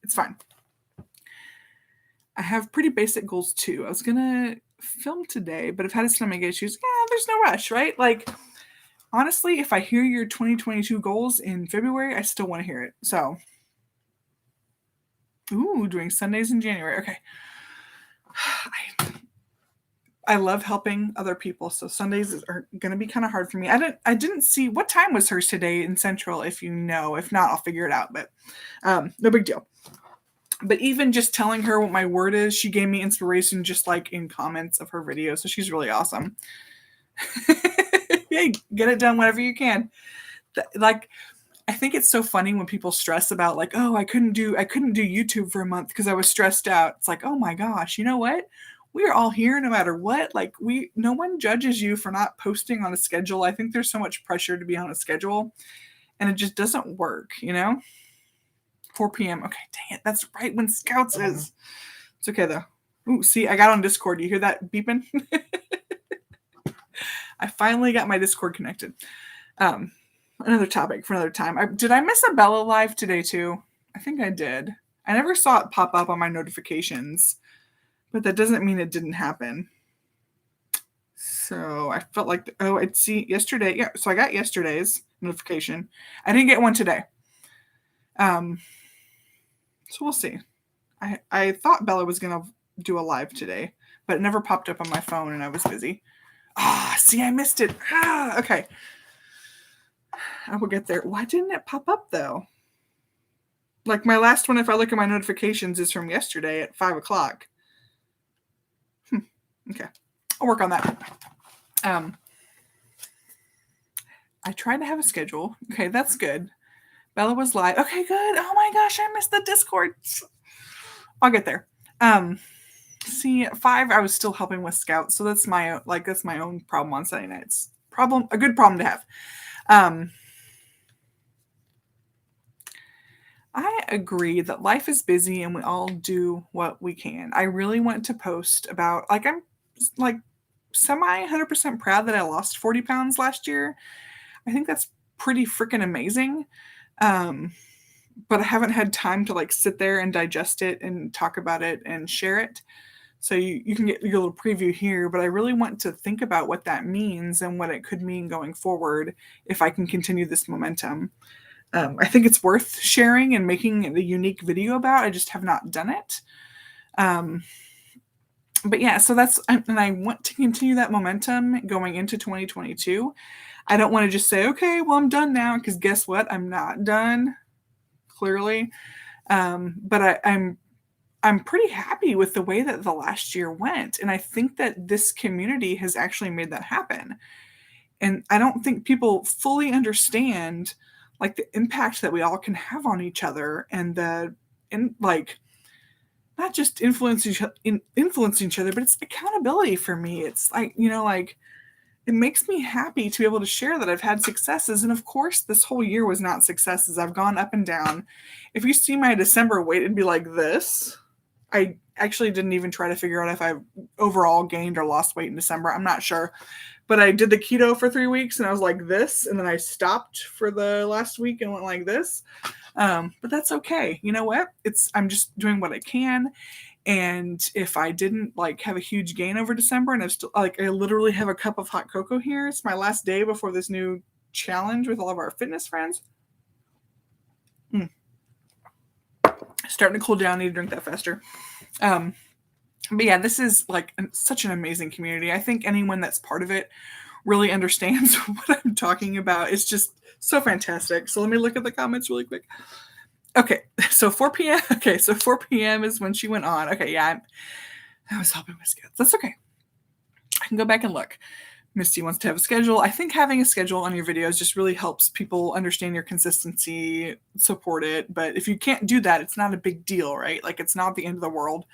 Speaker 1: It's fine. I have pretty basic goals too. I was going to film today, but I've had stomach issues. Yeah, there's no rush, right? Like, honestly, if I hear your 2022 goals in February, I still want to hear it. So, doing Sundays in January. Okay. I love helping other people. So Sundays are going to be kind of hard for me. I didn't see what time was hers today in Central. If you know, if not, I'll figure it out. But no big deal. But even just telling her what my word is, she gave me inspiration just like in comments of her video. So she's really awesome. Hey, get it done whenever you can. Like, I think it's so funny when people stress about like, oh, I couldn't do YouTube for a month because I was stressed out. It's like, oh my gosh, you know what? We are all here no matter what. Like, no one judges you for not posting on a schedule. I think there's so much pressure to be on a schedule and it just doesn't work, 4 p.m. Okay, dang it. That's right when Scouts is. It's okay though. Ooh, see, I got on Discord. You hear that beeping? I finally got my Discord connected. Another topic for another time. Did I miss a Bella live today too? I think I did. I never saw it pop up on my notifications, but that doesn't mean it didn't happen. So I felt like, I'd see yesterday. Yeah, so I got yesterday's notification. I didn't get one today. So we'll see. I thought Bella was going to do a live today, but it never popped up on my phone and I was busy. See, I missed it. Okay. I will get there. Why didn't it pop up though? Like my last one, if I look at my notifications, is from yesterday at 5 o'clock. Okay. I'll work on that. I tried to have a schedule. Okay, that's good. Bella was live. Okay, good. Oh my gosh, I missed the Discord. I'll get there. See, at 5, I was still helping with Scouts, so that's my own problem on Sunday nights. A good problem to have. I agree that life is busy and we all do what we can. I really want to post about, I'm semi 100% proud that I lost 40 pounds last year. I think that's pretty freaking amazing. But I haven't had time to sit there and digest it and talk about it and share it. So you can get your little preview here, but I really want to think about what that means and what it could mean going forward if I can continue this momentum. I think it's worth sharing and making a unique video about. I just have not done it. But yeah, so and I want to continue that momentum going into 2022. I don't want to just say, okay, well, I'm done now, because guess what? I'm not done, clearly. But I'm pretty happy with the way that the last year went. And I think that this community has actually made that happen. And I don't think people fully understand the impact that we all can have on each other and not just influence each other, but it's accountability for me. It's it makes me happy to be able to share that I've had successes. And of course, this whole year was not successes. I've gone up and down. If you see my December weight, it'd be like this. I actually didn't even try to figure out if I overall gained or lost weight in December. I'm not sure. But I did the keto for 3 weeks and I was like this. And then I stopped for the last week and went like this. But that's okay. You know what? I'm just doing what I can. And if I didn't have a huge gain over December, and I literally have a cup of hot cocoa here. It's my last day before this new challenge with all of our fitness friends. Starting to cool down. Need to drink that faster. But yeah, this is such an amazing community. I think anyone that's part of it really understands what I'm talking about. It's just so fantastic. So let me look at the comments really quick. Okay, so 4 p.m. Okay, so 4 p.m. is when she went on. Okay, yeah, I was helping my Scouts. That's okay. I can go back and look. Misty wants to have a schedule. I think having a schedule on your videos just really helps people understand your consistency, support it. But if you can't do that, it's not a big deal, right? It's not the end of the world.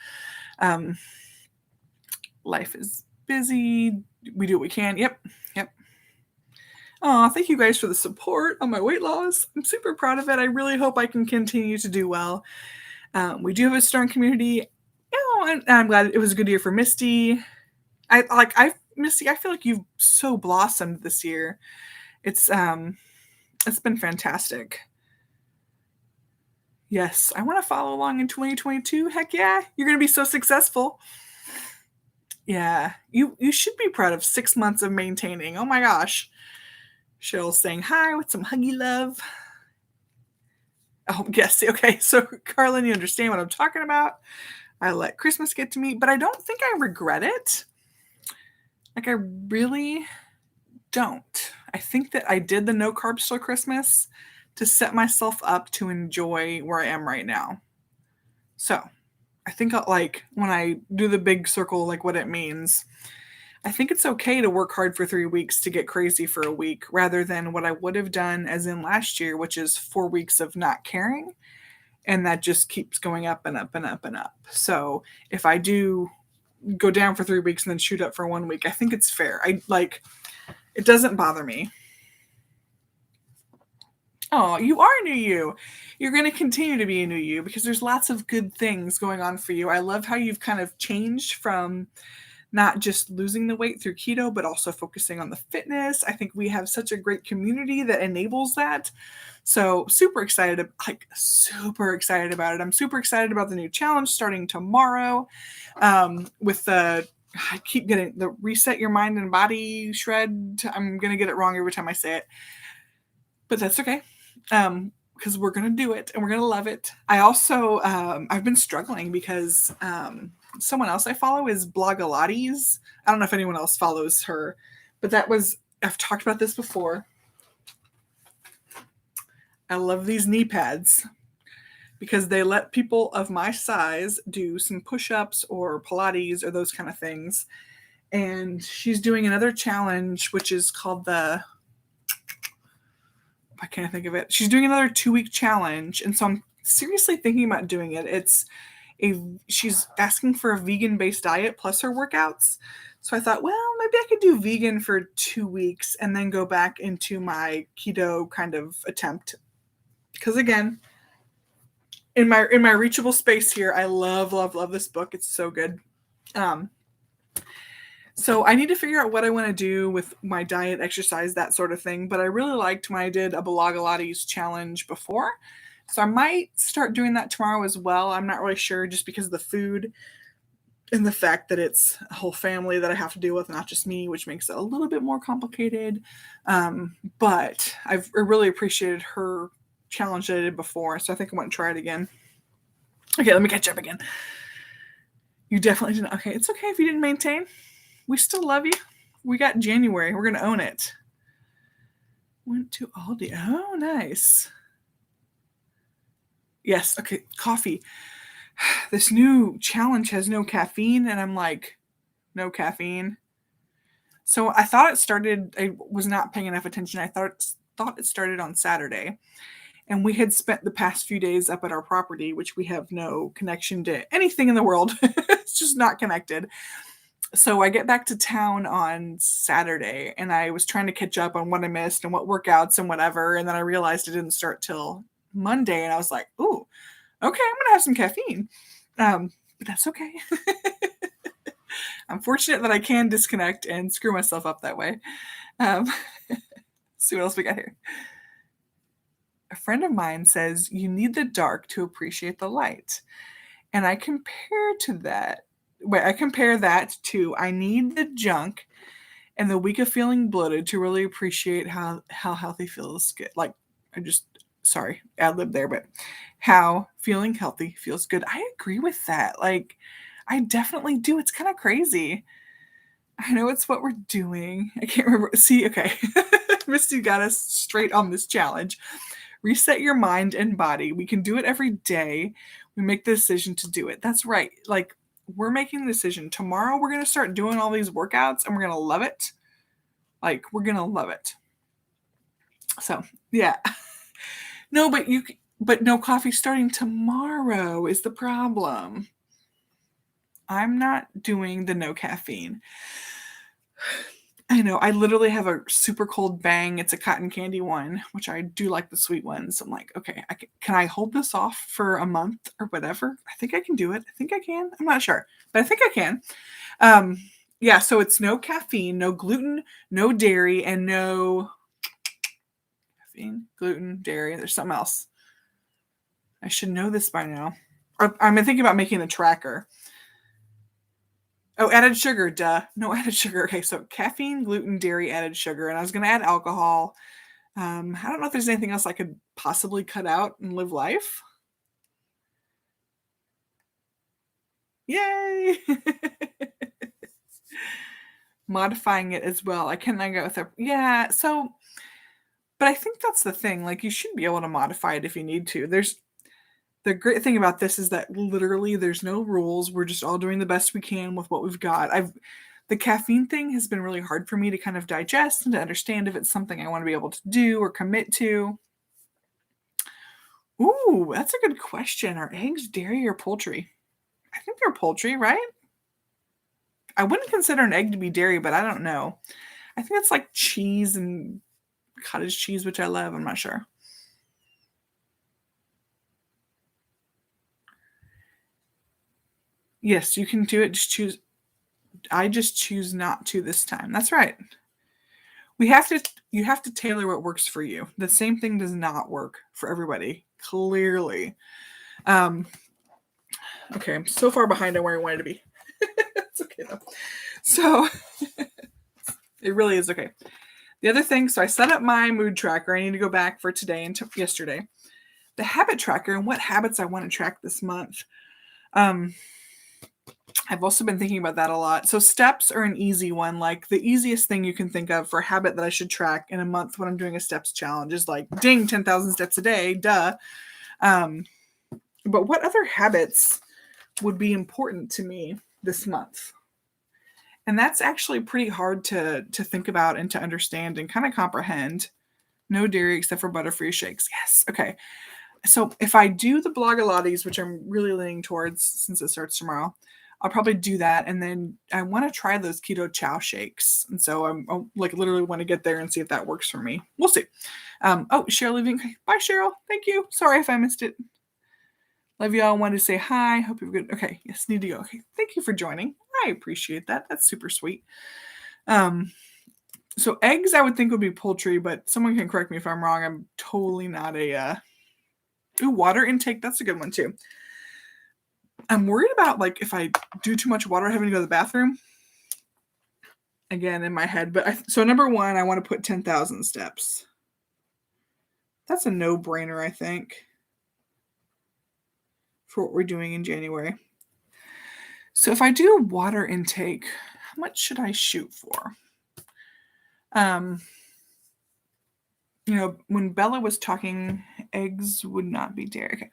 Speaker 1: Life is busy. We do what we can. Yep. Oh, thank you guys for the support on my weight loss. I'm super proud of it. I really hope I can continue to do well. We do have a strong community. And I'm glad it was a good year for Misty. Misty, I feel like you've so blossomed this year. It's been fantastic. Yes, I want to follow along in 2022. Heck yeah, you're going to be so successful. Yeah, you should be proud of 6 months of maintaining. Oh my gosh. Cheryl's saying hi with some huggy love. Oh, yes. Okay, so Carlin, you understand what I'm talking about. I let Christmas get to me, but I don't think I regret it. Like, I really don't. I think that I did the no carbs till Christmas to set myself up to enjoy where I am right now. So I think like when I do the big circle, like what it means, I think it's okay to work hard for 3 weeks to get crazy for a week rather than what I would have done as in last year, which is 4 weeks of not caring. And that just keeps going up and up and up and up. So if I do go down for 3 weeks and then shoot up for 1 week, I think it's fair. It doesn't bother me. Oh, you are a new you. You're going to continue to be a new you because there's lots of good things going on for you. I love how you've kind of changed from not just losing the weight through keto, but also focusing on the fitness. I think we have such a great community that enables that. So super excited, super excited about it. I'm super excited about the new challenge starting tomorrow with the, I keep getting the reset your mind and body shred. I'm going to get it wrong every time I say it, but that's okay. Because we're going to do it and we're going to love it. I also, I've been struggling because someone else I follow is Blogalates. I don't know if anyone else follows her, but I've talked about this before. I love these knee pads because they let people of my size do some push-ups or Pilates or those kind of things. And she's doing another challenge, which is called I can't think of it. She's doing another 2-week challenge. And so I'm seriously thinking about doing it. She's asking for a vegan-based diet plus her workouts. So I thought, well, maybe I could do vegan for 2 weeks and then go back into my keto kind of attempt. Because again, in my reachable space here, I love this book. It's so good. So I need to figure out what I want to do with my diet, exercise, that sort of thing. But I really liked when I did a Blogalates challenge before. So I might start doing that tomorrow as well. I'm not really sure just because of the food and the fact that it's a whole family that I have to deal with, not just me, which makes it a little bit more complicated. But I really appreciated her challenge that I did before. So I think I want to try it again. Okay, let me catch up again. You definitely didn't. Okay, it's okay if you didn't maintain. We still love you. We got January. We're going to own it. Went to Aldi. Oh, nice. Yes. Okay. Coffee. This new challenge has no caffeine. And I'm like, no caffeine. So I thought it started, I was not paying enough attention. I thought it started on Saturday. And we had spent the past few days up at our property, which we have no connection to anything in the world. It's just not connected. So I get back to town on Saturday and I was trying to catch up on what I missed and what workouts and whatever. And then I realized it didn't start till Monday. And I was like, ooh, okay, I'm going to have some caffeine. But that's okay. I'm fortunate that I can disconnect and screw myself up that way. See what else we got here. A friend of mine says, you need the dark to appreciate the light. And I compare that to I need the junk and the week of feeling bloated to really appreciate how healthy feels good. Like, sorry, ad lib there, but how feeling healthy feels good. I agree with that. Like, I definitely do. It's kind of crazy. I know it's what we're doing. I can't remember. See, okay. Misty got us straight on this challenge. Reset your mind and body. We can do it every day. We make the decision to do it. That's right. Like, we're making the decision. Tomorrow we're going to start doing all these workouts and we're going to love it. Like, we're going to love it. So, yeah. No, but no coffee starting tomorrow is the problem. I'm not doing the no caffeine. I know. I literally have a super cold Bang. It's a cotton candy one, which I do like the sweet ones. I'm like, okay, can I hold this off for a month or whatever? I think I can do it. I think I can. I'm not sure, but I think I can. Yeah, so it's no caffeine, no gluten, no dairy, and no caffeine, gluten, dairy. There's something else. I should know this by now. I'm thinking about making a tracker. Oh, added sugar, duh. No added sugar. Okay, so caffeine, gluten, dairy, added sugar. And I was going to add alcohol. I don't know if there's anything else I could possibly cut out and live life. Yay! modifying it as well. I cannot go with it. Yeah, so, but I think that's the thing. Like, you should be able to modify it if you need to. The great thing about this is that literally there's no rules. We're just all doing the best we can with what we've got. The caffeine thing has been really hard for me to kind of digest and to understand if it's something I want to be able to do or commit to. Ooh, that's a good question. Are eggs dairy or poultry? I think they're poultry, right? I wouldn't consider an egg to be dairy, but I don't know. I think it's like cheese and cottage cheese, which I love. I'm not sure. Yes, you can do it. Just choose. I just choose not to this time. That's right. You have to tailor what works for you. The same thing does not work for everybody, clearly. Okay, I'm so far behind on where I wanted to be. It's okay though. So it really is okay. The other thing, so I set up my mood tracker. I need to go back for today and yesterday. The habit tracker and what habits I want to track this month. I've also been thinking about that a lot. So steps are an easy one. Like the easiest thing you can think of for a habit that I should track in a month when I'm doing a steps challenge is like, ding, 10,000 steps a day, duh. But what other habits would be important to me this month? And that's actually pretty hard to think about and to understand and kind of comprehend. No dairy except for Butterfree shakes. Yes. Okay. So if I do the Blogilates, which I'm really leaning towards since it starts tomorrow, I'll probably do that. And then I want to try those keto chow shakes. And so I like literally want to get there and see if that works for me. We'll see. Oh, Cheryl leaving. Bye, Cheryl. Thank you. Sorry if I missed it. Love you all. Wanted to say hi. Hope you're good. Okay. Yes, need to go. Okay. Thank you for joining. I appreciate that. That's super sweet. So eggs I would think would be poultry, but someone can correct me if I'm wrong. I'm totally not a water intake. That's a good one too. I'm worried about like if I do too much water having to go to the bathroom. Again, in my head. But so number one, I want to put 10,000 steps. That's a no-brainer, I think, for what we're doing in January. So if I do water intake, how much should I shoot for? When Bella was talking, eggs would not be dairy. Okay.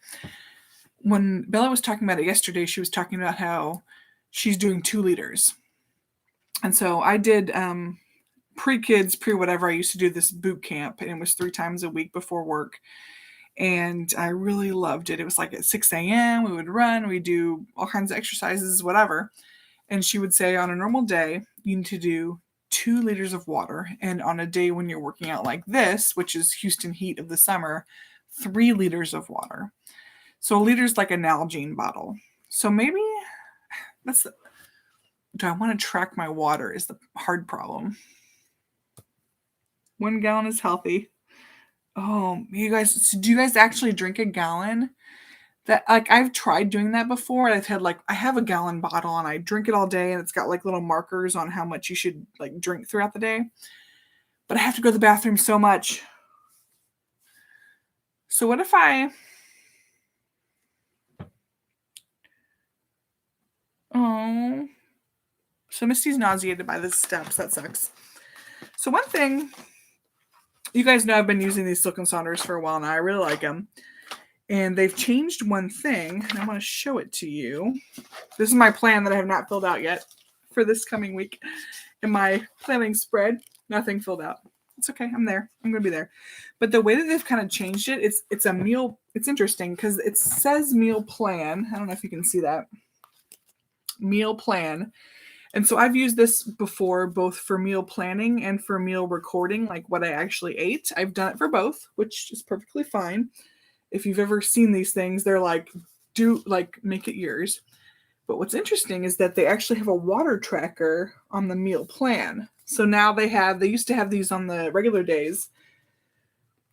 Speaker 1: When Bella was talking about it yesterday, she was talking about how she's doing 2 liters. And so I did pre-kids, pre-whatever. I used to do this boot camp, and it was 3 times a week before work. And I really loved it. It was like at 6 a.m. We would run, we do all kinds of exercises, whatever. And she would say on a normal day, you need to do 2 liters of water. And on a day when you're working out like this, which is Houston heat of the summer, 3 liters of water. So a liter is like a Nalgene bottle. So maybe do I want to track my water is the hard problem. 1 gallon is healthy. Oh, you guys, do you guys actually drink a gallon? That like I've tried doing that before. I have a gallon bottle and I drink it all day and it's got like little markers on how much you should like drink throughout the day. But I have to go to the bathroom so much. So what if so Misty's nauseated by the steps. That sucks. So one thing, you guys know I've been using these Silk Sonders for a while now. I really like them. And they've changed one thing, and I want to show it to you. This is my plan that I have not filled out yet for this coming week. In my planning spread, nothing filled out. It's okay. I'm there. I'm going to be there. But the way that they've kind of changed it, it's a meal. It's interesting because it says meal plan. I don't know if you can see that. Meal plan. And so I've used this before, both for meal planning and for meal recording, like what I actually ate. I've done it for both, which is perfectly fine. If you've ever seen these things, they're like, make it yours. But what's interesting is that they actually have a water tracker on the meal plan. So now they used to have these on the regular days,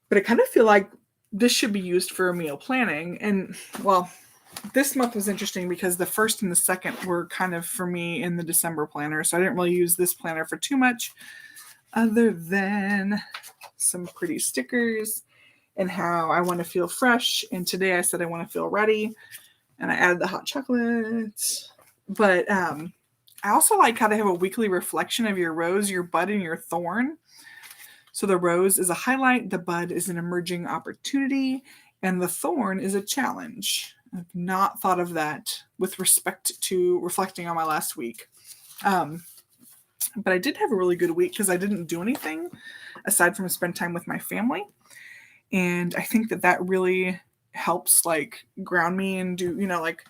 Speaker 1: but I kind of feel like this should be used for meal planning. And well, this month was interesting because the first and the second were kind of for me in the December planner. So I didn't really use this planner for too much other than some pretty stickers and how I want to feel fresh. And today I said I want to feel ready. And I added the hot chocolate. But I also like how they have a weekly reflection of your rose, your bud, and your thorn. So the rose is a highlight, the bud is an emerging opportunity, and the thorn is a challenge. I've not thought of that with respect to reflecting on my last week. But I did have a really good week because I didn't do anything aside from spend time with my family. And I think that really helps like ground me and do, like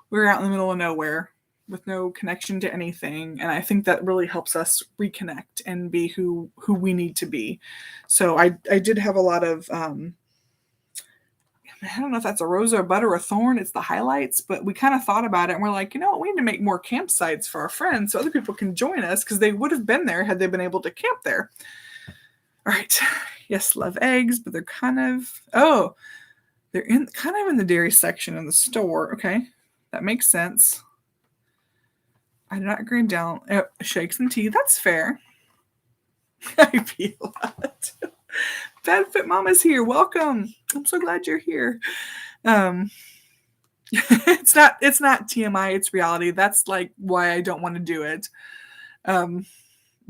Speaker 1: we were out in the middle of nowhere with no connection to anything. And I think that really helps us reconnect and be who we need to be. So I did have a lot of, I don't know if that's a rose or a bud or a thorn. It's the highlights, but we kind of thought about it and we're like, we need to make more campsites for our friends so other people can join us because they would have been there had they been able to camp there. All right. Yes, love eggs, but they're kind of in the dairy section in the store. Okay. That makes sense. I do not agree down. Shakes and tea. That's fair. I feel that. Bad Fit Mama's here. Welcome. I'm so glad you're here. It's not TMI, it's reality. That's like why I don't want to do it.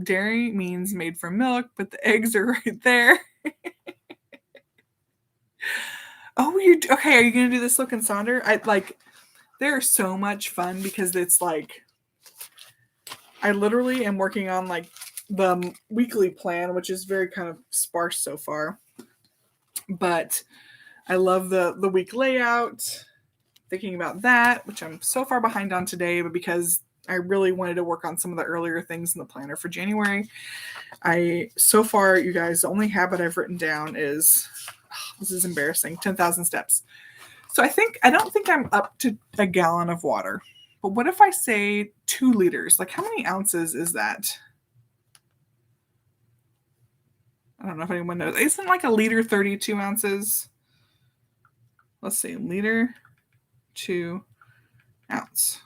Speaker 1: Dairy means made from milk, but the eggs are right there. Oh, okay? Are you gonna do the Silk and Sonder? They're so much fun because it's like I literally am working on like the weekly plan, which is very kind of sparse so far. But I love the week layout. Thinking about that, which I'm so far behind on today, but because I really wanted to work on some of the earlier things in the planner for January. So far, you guys, the only habit I've written down is, this is embarrassing, 10,000 steps. So I don't think I'm up to a gallon of water. But what if I say 2 liters? Like how many ounces is that? I don't know if anyone knows. Isn't like a liter 32 ounces? Let's see, liter to ounce.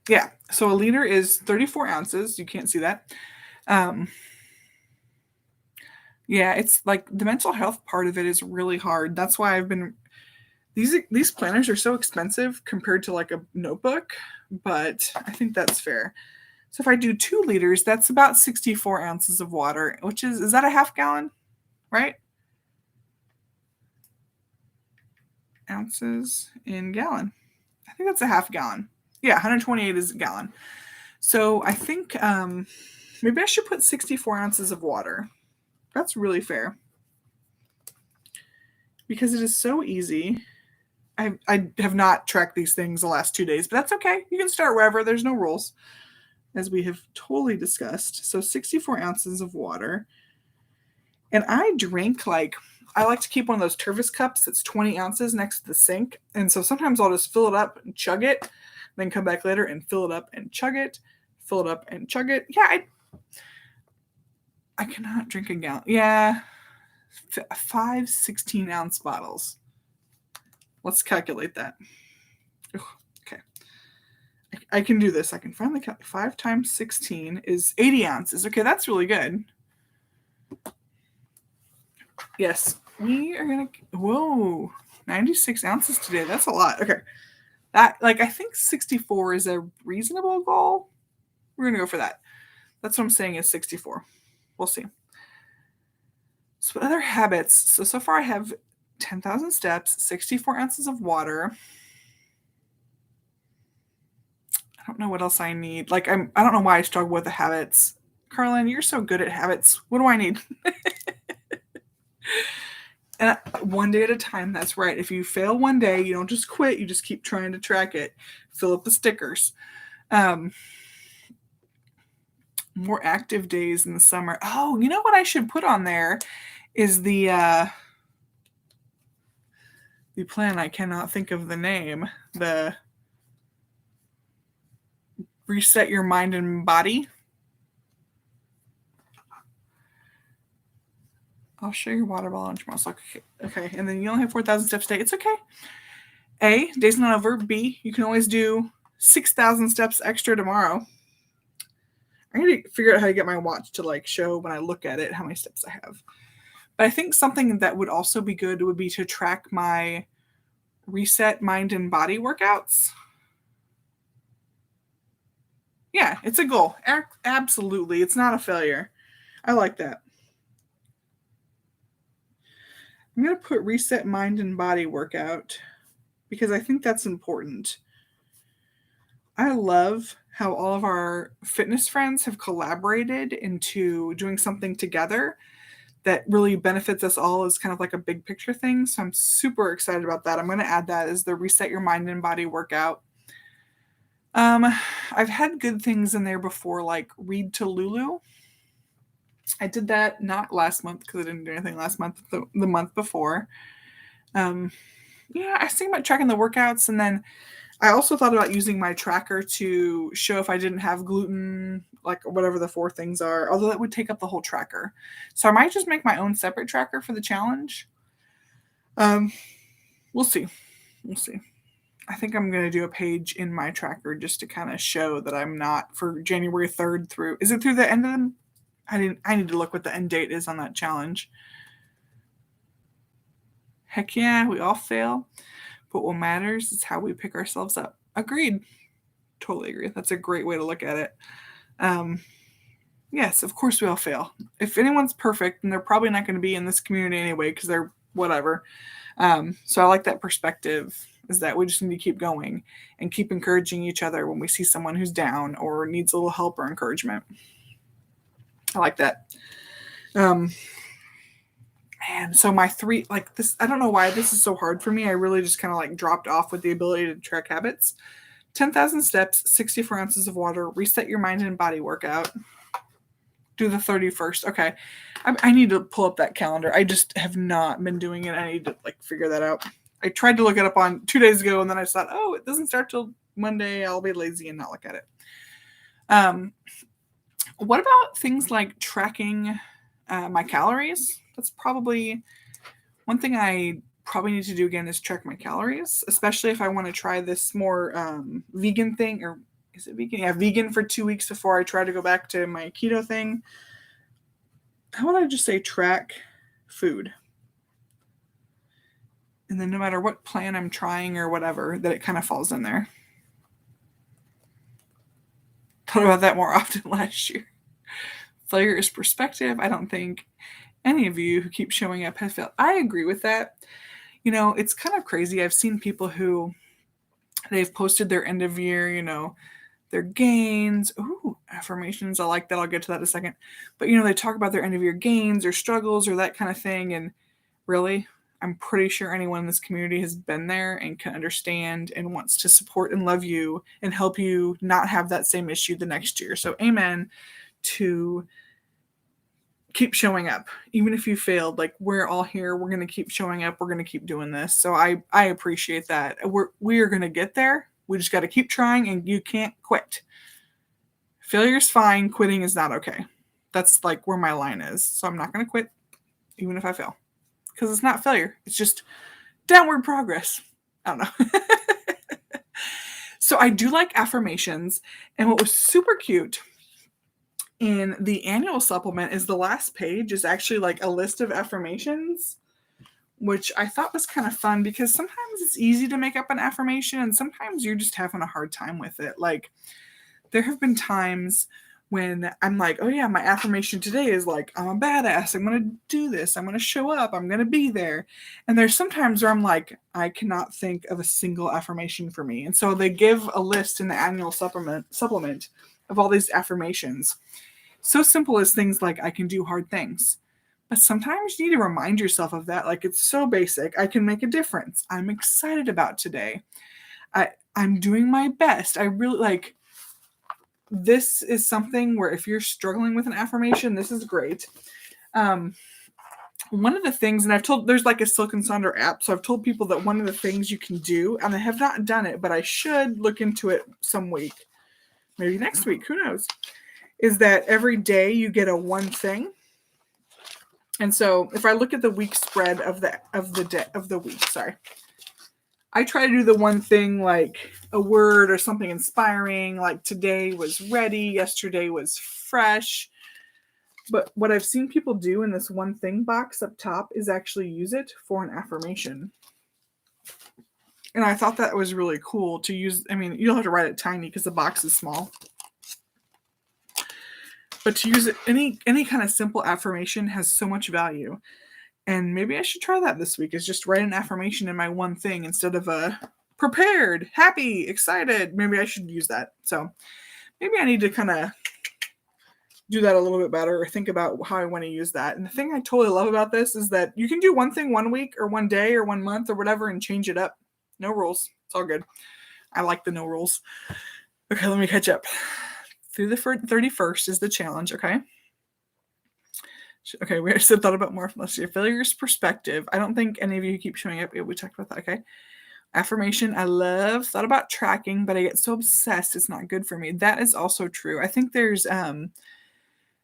Speaker 1: Yeah, so a liter is 34 ounces. You can't see that. Yeah, it's like the mental health part of it is really hard. That's why I've been these planners are so expensive compared to like a notebook, but I think that's fair. So if I do 2 liters, that's about 64 ounces of water, which is that a half gallon, right? Ounces in gallon. I think that's a half gallon. Yeah, 128 is a gallon. So I think maybe I should put 64 ounces of water. That's really fair. Because it is so easy. I have not tracked these things the last 2 days, but that's okay. You can start wherever. There's no rules, as we have totally discussed. So 64 ounces of water. And I drink I like to keep one of those Tervis cups that's 20 ounces next to the sink. And so sometimes I'll just fill it up and chug it, then come back later and fill it up and chug it, fill it up and chug it. Yeah, I cannot drink a gallon. Yeah, 5 16-ounce bottles. Let's calculate that. Okay. I can do this. I can finally count. 5 times 16 is 80 ounces. Okay, that's really good. Yes, we are going to... Whoa, 96 ounces today. That's a lot. Okay. I think 64 is a reasonable goal. We're going to go for that. That's what I'm saying is 64. We'll see. So other habits. So far I have 10,000 steps, 64 ounces of water. I don't know what else I need. I don't know why I struggle with the habits. Carlin, you're so good at habits. What do I need? And one day at a time, that's right. If you fail one day, you don't just quit. You just keep trying to track it. Fill up the stickers. More active days in the summer. Oh, you know what I should put on there is the plan. I cannot think of the name. The reset your mind and body. I'll show your water bottle on tomorrow. So, okay. And then you only have 4,000 steps a day. It's okay. A, day's not over. B, you can always do 6,000 steps extra tomorrow. I need to figure out how to get my watch to show when I look at it how many steps I have. But I think something that would also be good would be to track my reset mind and body workouts. Yeah, it's a goal. Absolutely. It's not a failure. I like that. I'm going to put reset mind and body workout because I think that's important. I love how all of our fitness friends have collaborated into doing something together that really benefits us all as kind of like a big picture thing. So I'm super excited about that. I'm going to add that as the reset your mind and body workout. I've had good things in there before, like read to Lulu. I did that not last month because I didn't do anything last month, the month before. Yeah, I was thinking about tracking the workouts, and then I also thought about using my tracker to show if I didn't have gluten, like whatever the 4 things are, although that would take up the whole tracker. So I might just make my own separate tracker for the challenge. We'll see. We'll see. I think I'm going to do a page in my tracker just to kind of show that I'm not for January 3rd through. Is it through the end of them? I need to look what the end date is on that challenge. Heck yeah, we all fail. But what matters is how we pick ourselves up. Agreed. Totally agree. That's a great way to look at it. Yes, of course we all fail. If anyone's perfect, and they're probably not going to be in this community anyway because they're whatever. So I like that perspective, is that we just need to keep going and keep encouraging each other when we see someone who's down or needs a little help or encouragement. I like that. Man, so my 3, like this, I don't know why this is so hard for me. I really just kind of like dropped off with the ability to track habits. 10,000 steps, 64 ounces of water, reset your mind and body workout. Do the 31st. Okay. I need to pull up that calendar. I just have not been doing it. I need to like figure that out. I tried to look it up on 2 days ago, and then I thought, oh, it doesn't start till Monday. I'll be lazy and not look at it. What about things like tracking my calories? That's probably one thing I probably need to do again, is track my calories, especially if I want to try this more vegan thing. Or is it vegan? Yeah, vegan for 2 weeks before I try to go back to my keto thing. How would I just say track food? And then no matter what plan I'm trying or whatever, that it kind of falls in there. Thought about that more often last year. Failure is perspective. I don't think any of you who keep showing up have failed. I agree with that. You know, it's kind of crazy. I've seen people who they've posted their end of year, their gains. Ooh, affirmations. I like that. I'll get to that in a second. But, they talk about their end of year gains or struggles or that kind of thing. And really, I'm pretty sure anyone in this community has been there and can understand and wants to support and love you and help you not have that same issue the next year. So amen to keep showing up. Even if you failed, like, we're all here. We're going to keep showing up. We're going to keep doing this. So I appreciate that. We are going to get there. We just got to keep trying, and you can't quit. Failure's fine. Quitting is not okay. That's like where my line is. So I'm not going to quit even if I fail. Because it's not failure. It's just downward progress. I don't know. So I do like affirmations. And what was super cute in the annual supplement is the last page is actually like a list of affirmations, which I thought was kind of fun because sometimes it's easy to make up an affirmation and sometimes you're just having a hard time with it. Like, there have been times when I'm like, oh yeah, my affirmation today is like, I'm a badass. I'm going to do this. I'm going to show up. I'm going to be there. And there's sometimes where I'm like, I cannot think of a single affirmation for me. And so they give a list in the annual supplement of all these affirmations. So simple as things like, I can do hard things. But sometimes you need to remind yourself of that. Like, it's so basic. I can make a difference. I'm excited about today. I'm doing my best. I really like, this is something where if you're struggling with an affirmation, this is great. One of the things, and there's like a Silk Sonder app. So I've told people that one of the things you can do, and I have not done it, but I should look into it some week, maybe next week, who knows, is that every day you get a one thing. And so if I look at the week spread of the week, I try to do the one thing, like a word or something inspiring, like today was ready, yesterday was fresh. But what I've seen people do in this one thing box up top is actually use it for an affirmation. And I thought that was really cool to use. I mean, you don't have to write it tiny because the box is small. But to use it, any kind of simple affirmation has so much value. And maybe I should try that this week, is just write an affirmation in my one thing instead of a prepared, happy, excited. Maybe I should use that. So maybe I need to kind of do that a little bit better, or think about how I want to use that. And the thing I totally love about this is that you can do one thing one week or one day or 1 month or whatever and change it up. No rules. It's all good. I like the no rules. Okay, let me catch up. Through the 31st is the challenge, okay? Okay, we also thought about more. Let's see. Failure's perspective. I don't think any of you keep showing up. We talked about that, okay? Affirmation, I love. Thought about tracking, but I get so obsessed it's not good for me. That is also true. I think there's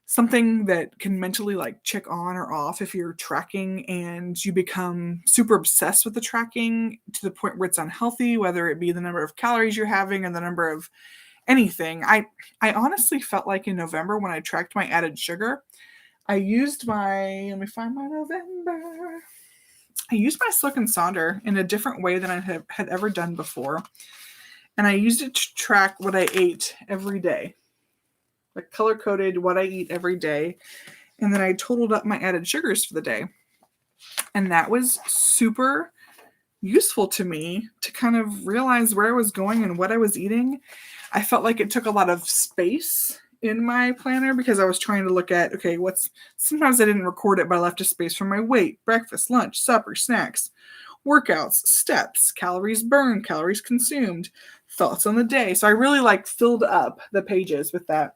Speaker 1: something that can mentally like check on or off if you're tracking and you become super obsessed with the tracking to the point where it's unhealthy, whether it be the number of calories you're having or the number of anything. I honestly felt like in November when I tracked my added sugar, I used my, let me find my November. I used my Silk Sonder in a different way than I had ever done before. And I used it to track what I ate every day. Like color-coded what I eat every day. And then I totaled up my added sugars for the day. And that was super useful to me to kind of realize where I was going and what I was eating. I felt like it took a lot of space in my planner because I was trying to look at, okay, sometimes I didn't record it, but I left a space for my weight, breakfast, lunch, supper, snacks, workouts, steps, calories burned, calories consumed, thoughts on the day. So I really filled up the pages with that.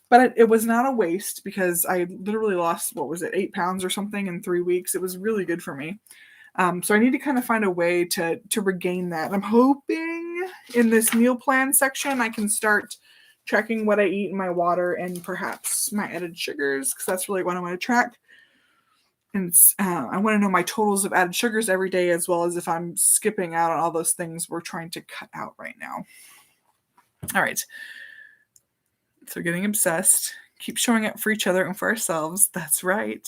Speaker 1: But it was not a waste because I literally lost, 8 pounds or something in 3 weeks. It was really good for me. So I need to kind of find a way to regain that. I'm hoping in this meal plan section I can start tracking what I eat in my water and perhaps my added sugars, because that's really what I want to track. And I want to know my totals of added sugars every day, as well as if I'm skipping out on all those things we're trying to cut out right now. All right. So getting obsessed, keep showing up for each other and for ourselves. That's right.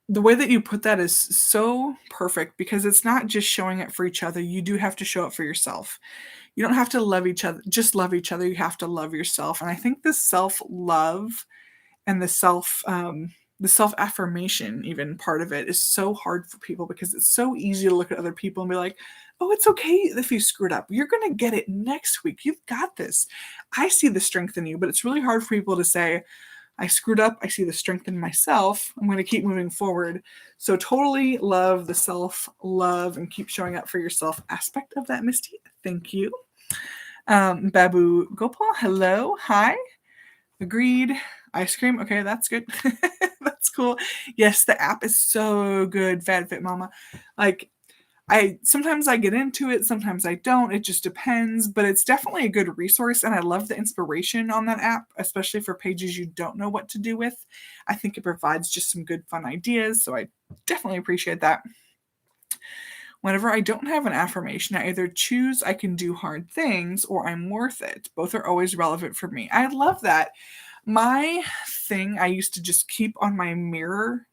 Speaker 1: The way that you put that is so perfect because it's not just showing up for each other. You do have to show up for yourself. You don't have to love each other, just love each other. You have to love yourself. And I think the self-love and the self-affirmation, even part of it, is so hard for people because it's so easy to look at other people and be like, oh, it's okay if you screwed up. You're going to get it next week. You've got this. I see the strength in you, but it's really hard for people to say, I screwed up. I see the strength in myself. I'm going to keep moving forward. So totally love the self-love and keep showing up for yourself aspect of that, Misty. Thank you. Babu Gopal, hello. Hi. Agreed. Ice cream. Okay, that's good. That's cool. Yes, the app is so good. Fit Mama. Sometimes I get into it, sometimes I don't. It just depends, but it's definitely a good resource. And I love the inspiration on that app, especially for pages you don't know what to do with. I think it provides just some good, fun ideas. So I definitely appreciate that. Whenever I don't have an affirmation, I either choose I can do hard things or I'm worth it. Both are always relevant for me. I love that. My thing I used to just keep on my mirror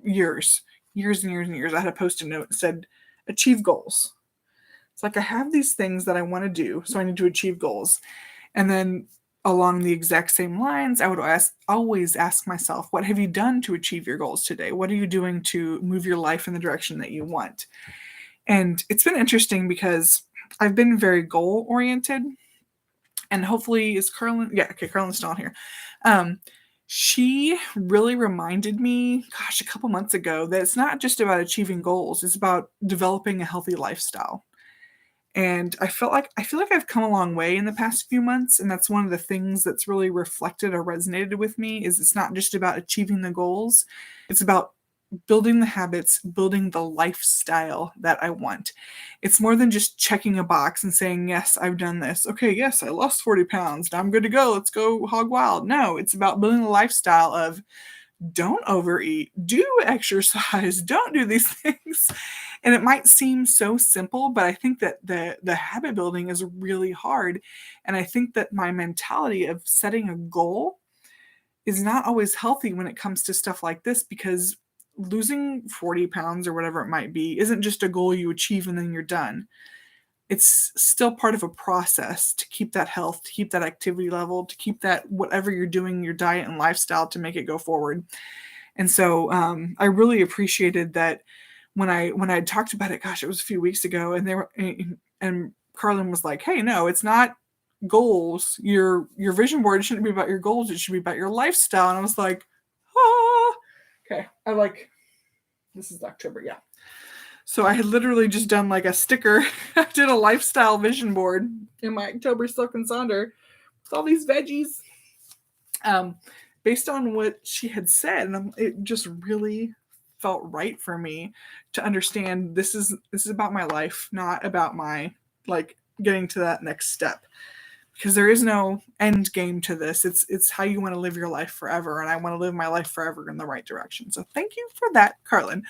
Speaker 1: years and years. I had a post-it note that said, achieve goals. It's like I have these things that I want to do, so I need to achieve goals. And then along the exact same lines, I would always ask myself, what have you done to achieve your goals today? What are you doing to move your life in the direction that you want? And it's been interesting because I've been very goal-oriented. And hopefully, is Carlin? Yeah, okay, Carlin's still on here. She really reminded me, a couple months ago, that it's not just about achieving goals, it's about developing a healthy lifestyle. And I feel like I've come a long way in the past few months, and that's one of the things that's really reflected or resonated with me, is it's not just about achieving the goals, it's about building the habits, building the lifestyle that I want. It's more than just checking a box and saying, yes, I've done this. Okay, yes, I lost 40 pounds. Now I'm good to go. Let's go hog wild. No, it's about building a lifestyle of don't overeat, do exercise, don't do these things. And it might seem so simple, but I think that the habit building is really hard. And I think that my mentality of setting a goal is not always healthy when it comes to stuff like this, because losing 40 pounds or whatever it might be isn't just a goal you achieve and then you're done. it's still part of a process to keep that health, to keep that activity level, to keep that whatever you're doing, your diet and lifestyle, to make it go forward. And so I really appreciated that when I talked about it. Gosh, it was a few weeks ago, and and Carlin was like, "Hey, no, it's not goals. Your vision board shouldn't be about your goals. It should be about your lifestyle." And I was like, "Ah, okay." This is October, yeah. So I had literally just done like a sticker. I did a lifestyle vision board in my October Silk Sonder with all these veggies. Based on what she had said, and it just really felt right for me to understand this is about my life, not about my like getting to that next step, because there is no end game to this. It's how you want to live your life forever, and I want to live my life forever in the right direction. So thank you for that, Carlin.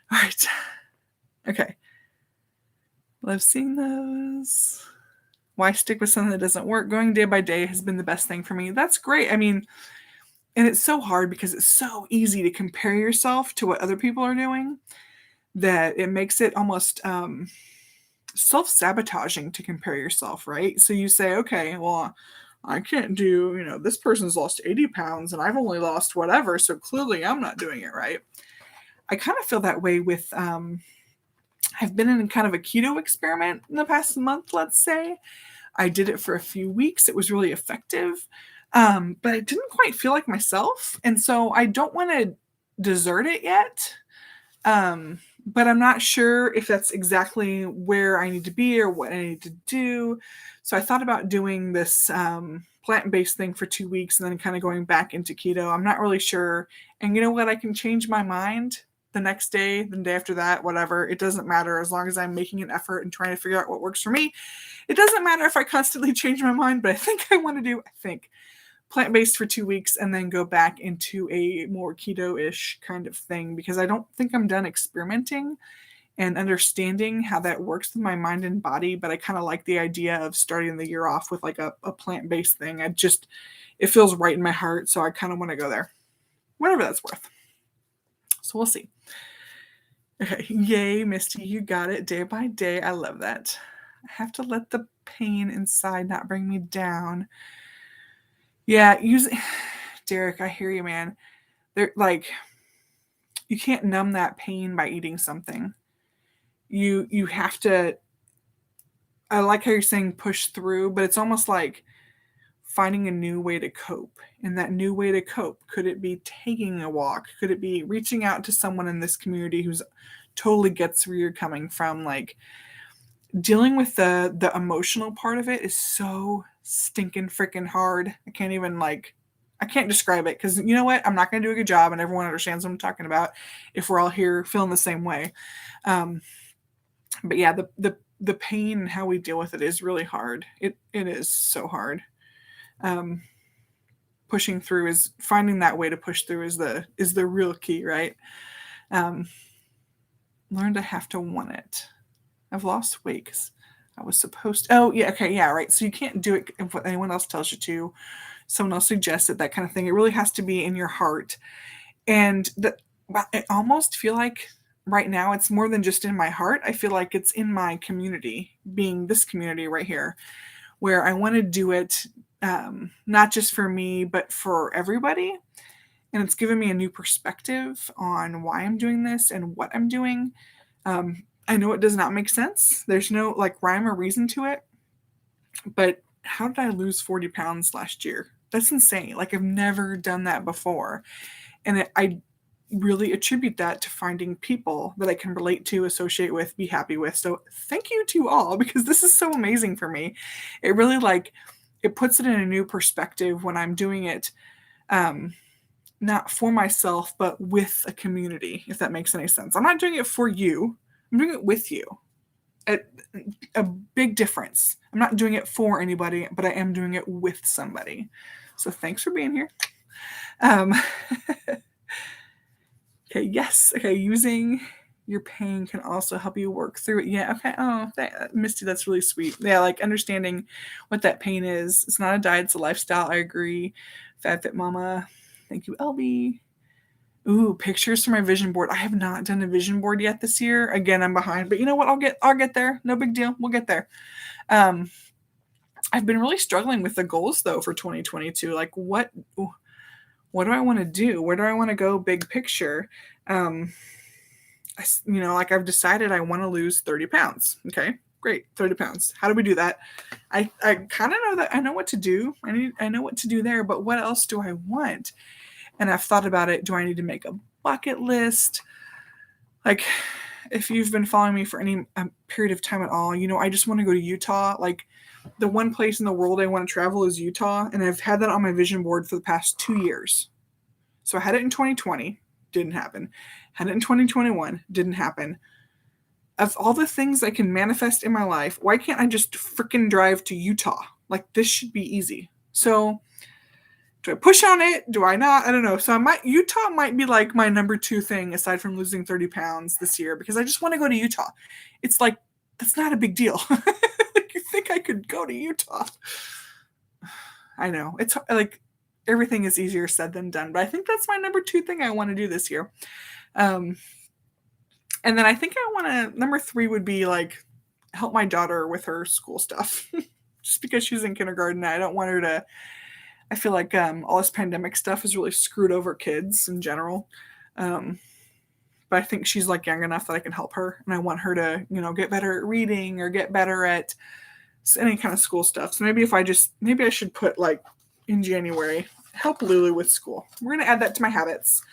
Speaker 1: All right. Okay. Love seeing those. Why stick with something that doesn't work? Going day by day has been the best thing for me. That's great. I mean, and it's so hard because it's so easy to compare yourself to what other people are doing that it makes it almost self-sabotaging to compare yourself, right? So you say, okay, well, I can't do, this person's lost 80 pounds and I've only lost whatever, so clearly I'm not doing it right. I kind of feel that way with, I've been in kind of a keto experiment in the past month, let's say. I did it for a few weeks. It was really effective. But I didn't quite feel like myself. And so I don't want to desert it yet. But I'm not sure if that's exactly where I need to be or what I need to do. So I thought about doing this plant-based thing for 2 weeks and then kind of going back into keto. I'm not really sure. And you know what? I can change my mind the next day, the day after that, whatever. It doesn't matter as long as I'm making an effort and trying to figure out what works for me. It doesn't matter if I constantly change my mind, but I think I want to do, plant-based for 2 weeks and then go back into a more keto-ish kind of thing, because I don't think I'm done experimenting and understanding how that works with my mind and body. But I kind of like the idea of starting the year off with like a plant-based thing. It feels right in my heart. So I kind of want to go there, whatever that's worth. So we'll see. Okay. Yay, Misty. You got it. Day by day. I love that. I have to let the pain inside not bring me down. Yeah, Derek, I hear you, man. They're like, you can't numb that pain by eating something. You have to, I like how you're saying push through, but it's almost like finding a new way to cope. And that new way to cope, could it be taking a walk? Could it be reaching out to someone in this community who's totally gets where you're coming from? Like, dealing with the emotional part of it is so stinking freaking hard. I can't describe it, because you know what? I'm not going to do a good job, and everyone understands what I'm talking about if we're all here feeling the same way. But yeah, the pain and how we deal with it is really hard. It is so hard. Pushing through is finding that way to push through is the real key, right? Learn to have to want it. I've lost weight because I was supposed to. Oh, yeah, okay, yeah, right. So you can't do it if anyone else tells you to. Someone else suggests it, that kind of thing. It really has to be in your heart. And I almost feel like right now it's more than just in my heart. I feel like it's in my community, being this community right here, where I want to do it not just for me, but for everybody. And it's given me a new perspective on why I'm doing this and what I'm doing. I know it does not make sense. There's no like rhyme or reason to it. But how did I lose 40 pounds last year? That's insane. Like, I've never done that before. And I really attribute that to finding people that I can relate to, associate with, be happy with. So thank you to all, because this is so amazing for me. It really it puts it in a new perspective when I'm doing it, not for myself, but with a community, if that makes any sense. I'm not doing it for you. I'm doing it with you. A big difference. I'm not doing it for anybody, but I am doing it with somebody. So thanks for being here. Okay, yes. Okay, using your pain can also help you work through it. Yeah, okay. Oh, Misty, that's really sweet. Yeah, like understanding what that pain is. It's not a diet, it's a lifestyle. I agree. Fat Fit Mama. Thank you, LB. Ooh, pictures for my vision board. I have not done a vision board yet this year. Again, I'm behind, but you know what? I'll get there. No big deal. We'll get there. I've been really struggling with the goals though for 2022. Like what do I want to do? Where do I want to go big picture? Like I've decided I want to lose 30 pounds. Okay, great. 30 pounds. How do we do that? I kind of know that I know what to do. I know what to do there, but what else do I want? And I've thought about it. Do I need to make a bucket list? Like, if you've been following me for any period of time at all, I just want to go to Utah. Like, the one place in the world I want to travel is Utah. And I've had that on my vision board for the past 2 years. So I had it in 2020. Didn't happen. Had it in 2021. Didn't happen. Of all the things I can manifest in my life, why can't I just freaking drive to Utah? Like, this should be easy. So do I push on it? Do I not? I don't know. So Utah might be like my number 2 thing aside from losing 30 pounds this year, because I just want to go to Utah. It's like, that's not a big deal. You think I could go to Utah? I know. It's like everything is easier said than done, but I think that's my number 2 thing I want to do this year. And then I think number 3 would be like help my daughter with her school stuff. Just because she's in kindergarten, I don't want her to. I feel like all this pandemic stuff has really screwed over kids in general. But I think she's like young enough that I can help her, and I want her to, get better at reading or get better at any kind of school stuff. So maybe I should put like in January, help Lulu with school. We're going to add that to my habits.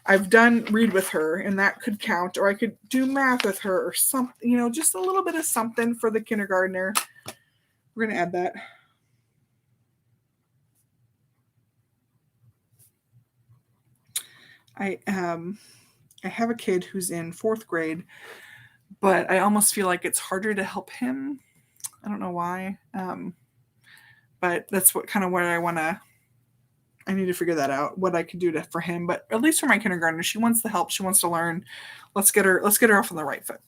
Speaker 1: I've done read with her, and that could count, or I could do math with her or something, just a little bit of something for the kindergartner. We're going to add that. I have a kid who's in 4th grade, but I almost feel like it's harder to help him. I don't know why. But that's what I need to figure that out, what I could do for him. But at least for my kindergartner, she wants the help. She wants to learn. Let's get her off on the right foot.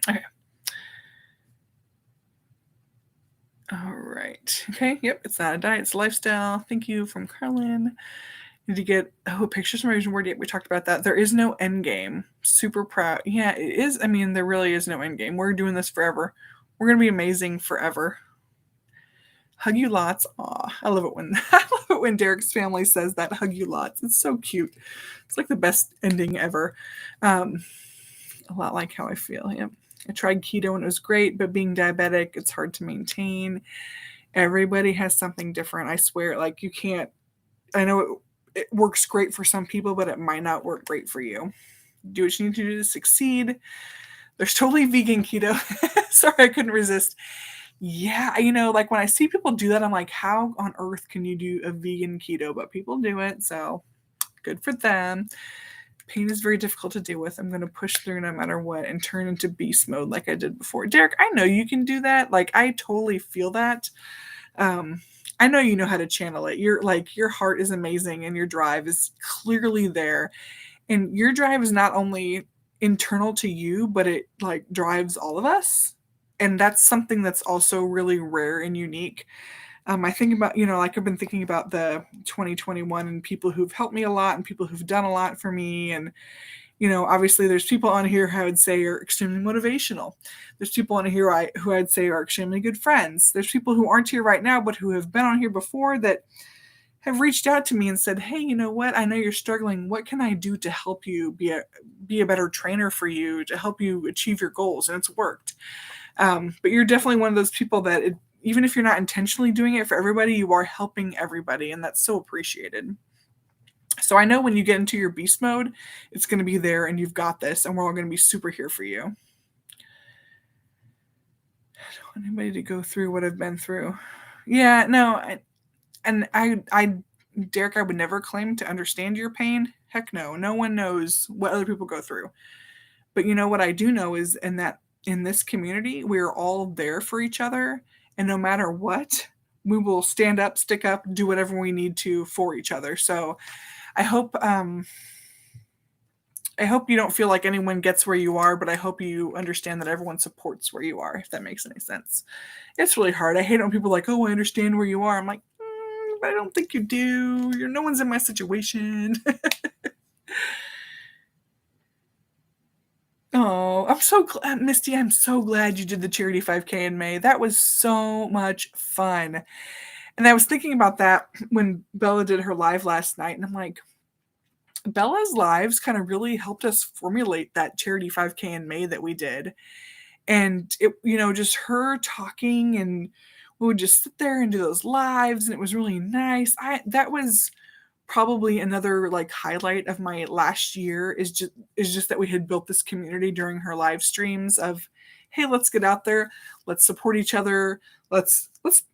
Speaker 1: Okay. All right. Okay. Yep. It's not a diet. It's a lifestyle. Thank you from Carlin. Need to get pictures from my vision board. We talked about that. There is no end game. Super proud. Yeah, it is. I mean, there really is no end game. We're doing this forever. We're gonna be amazing forever. Hug you lots. Aw, I love it when Derek's family says that. Hug you lots. It's so cute. It's like the best ending ever. A lot like how I feel. Yep. I tried keto and it was great, but being diabetic, it's hard to maintain. Everybody has something different. I swear, like you can't. I know it works great for some people, but it might not work great for you. Do what you need to do to succeed. There's totally vegan keto. Sorry, I couldn't resist. Yeah, like when I see people do that, I'm like, how on earth can you do a vegan keto? But people do it, so good for them. Pain is very difficult to deal with. I'm going to push through no matter what and turn into beast mode like I did before. Derek, I know you can do that. Like, I totally feel that. I know you know how to channel it. Your heart is amazing and your drive is clearly there. And your drive is not only internal to you, but it like drives all of us. And that's something that's also really rare and unique. I think about, like I've been thinking about the 2021 and people who've helped me a lot and people who've done a lot for me. And, obviously there's people on here who I would say are extremely motivational. There's people on here who I'd say are extremely good friends. There's people who aren't here right now, but who have been on here before that have reached out to me and said, hey, you know what? I know you're struggling. What can I do to help you be a better trainer for you, to help you achieve your goals? And it's worked. But you're definitely one of those people that even if you're not intentionally doing it for everybody, you are helping everybody. And that's so appreciated. So I know when you get into your beast mode, it's going to be there and you've got this and we're all going to be super here for you. I don't want anybody to go through what I've been through. Yeah, no. Derek, I would never claim to understand your pain. Heck no. No one knows what other people go through. But what I do know is in this community, we're all there for each other. And no matter what, we will stand up, stick up, do whatever we need to for each other. So I hope you don't feel like anyone gets where you are, but I hope you understand that everyone supports where you are, if that makes any sense. It's really hard. I hate when people are like, oh, I understand where you are. I'm like, but I don't think you do. No one's in my situation. Oh, I'm so glad, Misty. I'm so glad you did the charity 5K in May. That was so much fun. And I was thinking about that when Bella did her live last night, and I'm like, Bella's lives kind of really helped us formulate that charity 5K in May that we did. And it, just her talking, and we would just sit there and do those lives, and it was really nice. That was probably another like highlight of my last year is just that we had built this community during her live streams of, hey, let's get out there, let's support each other, let's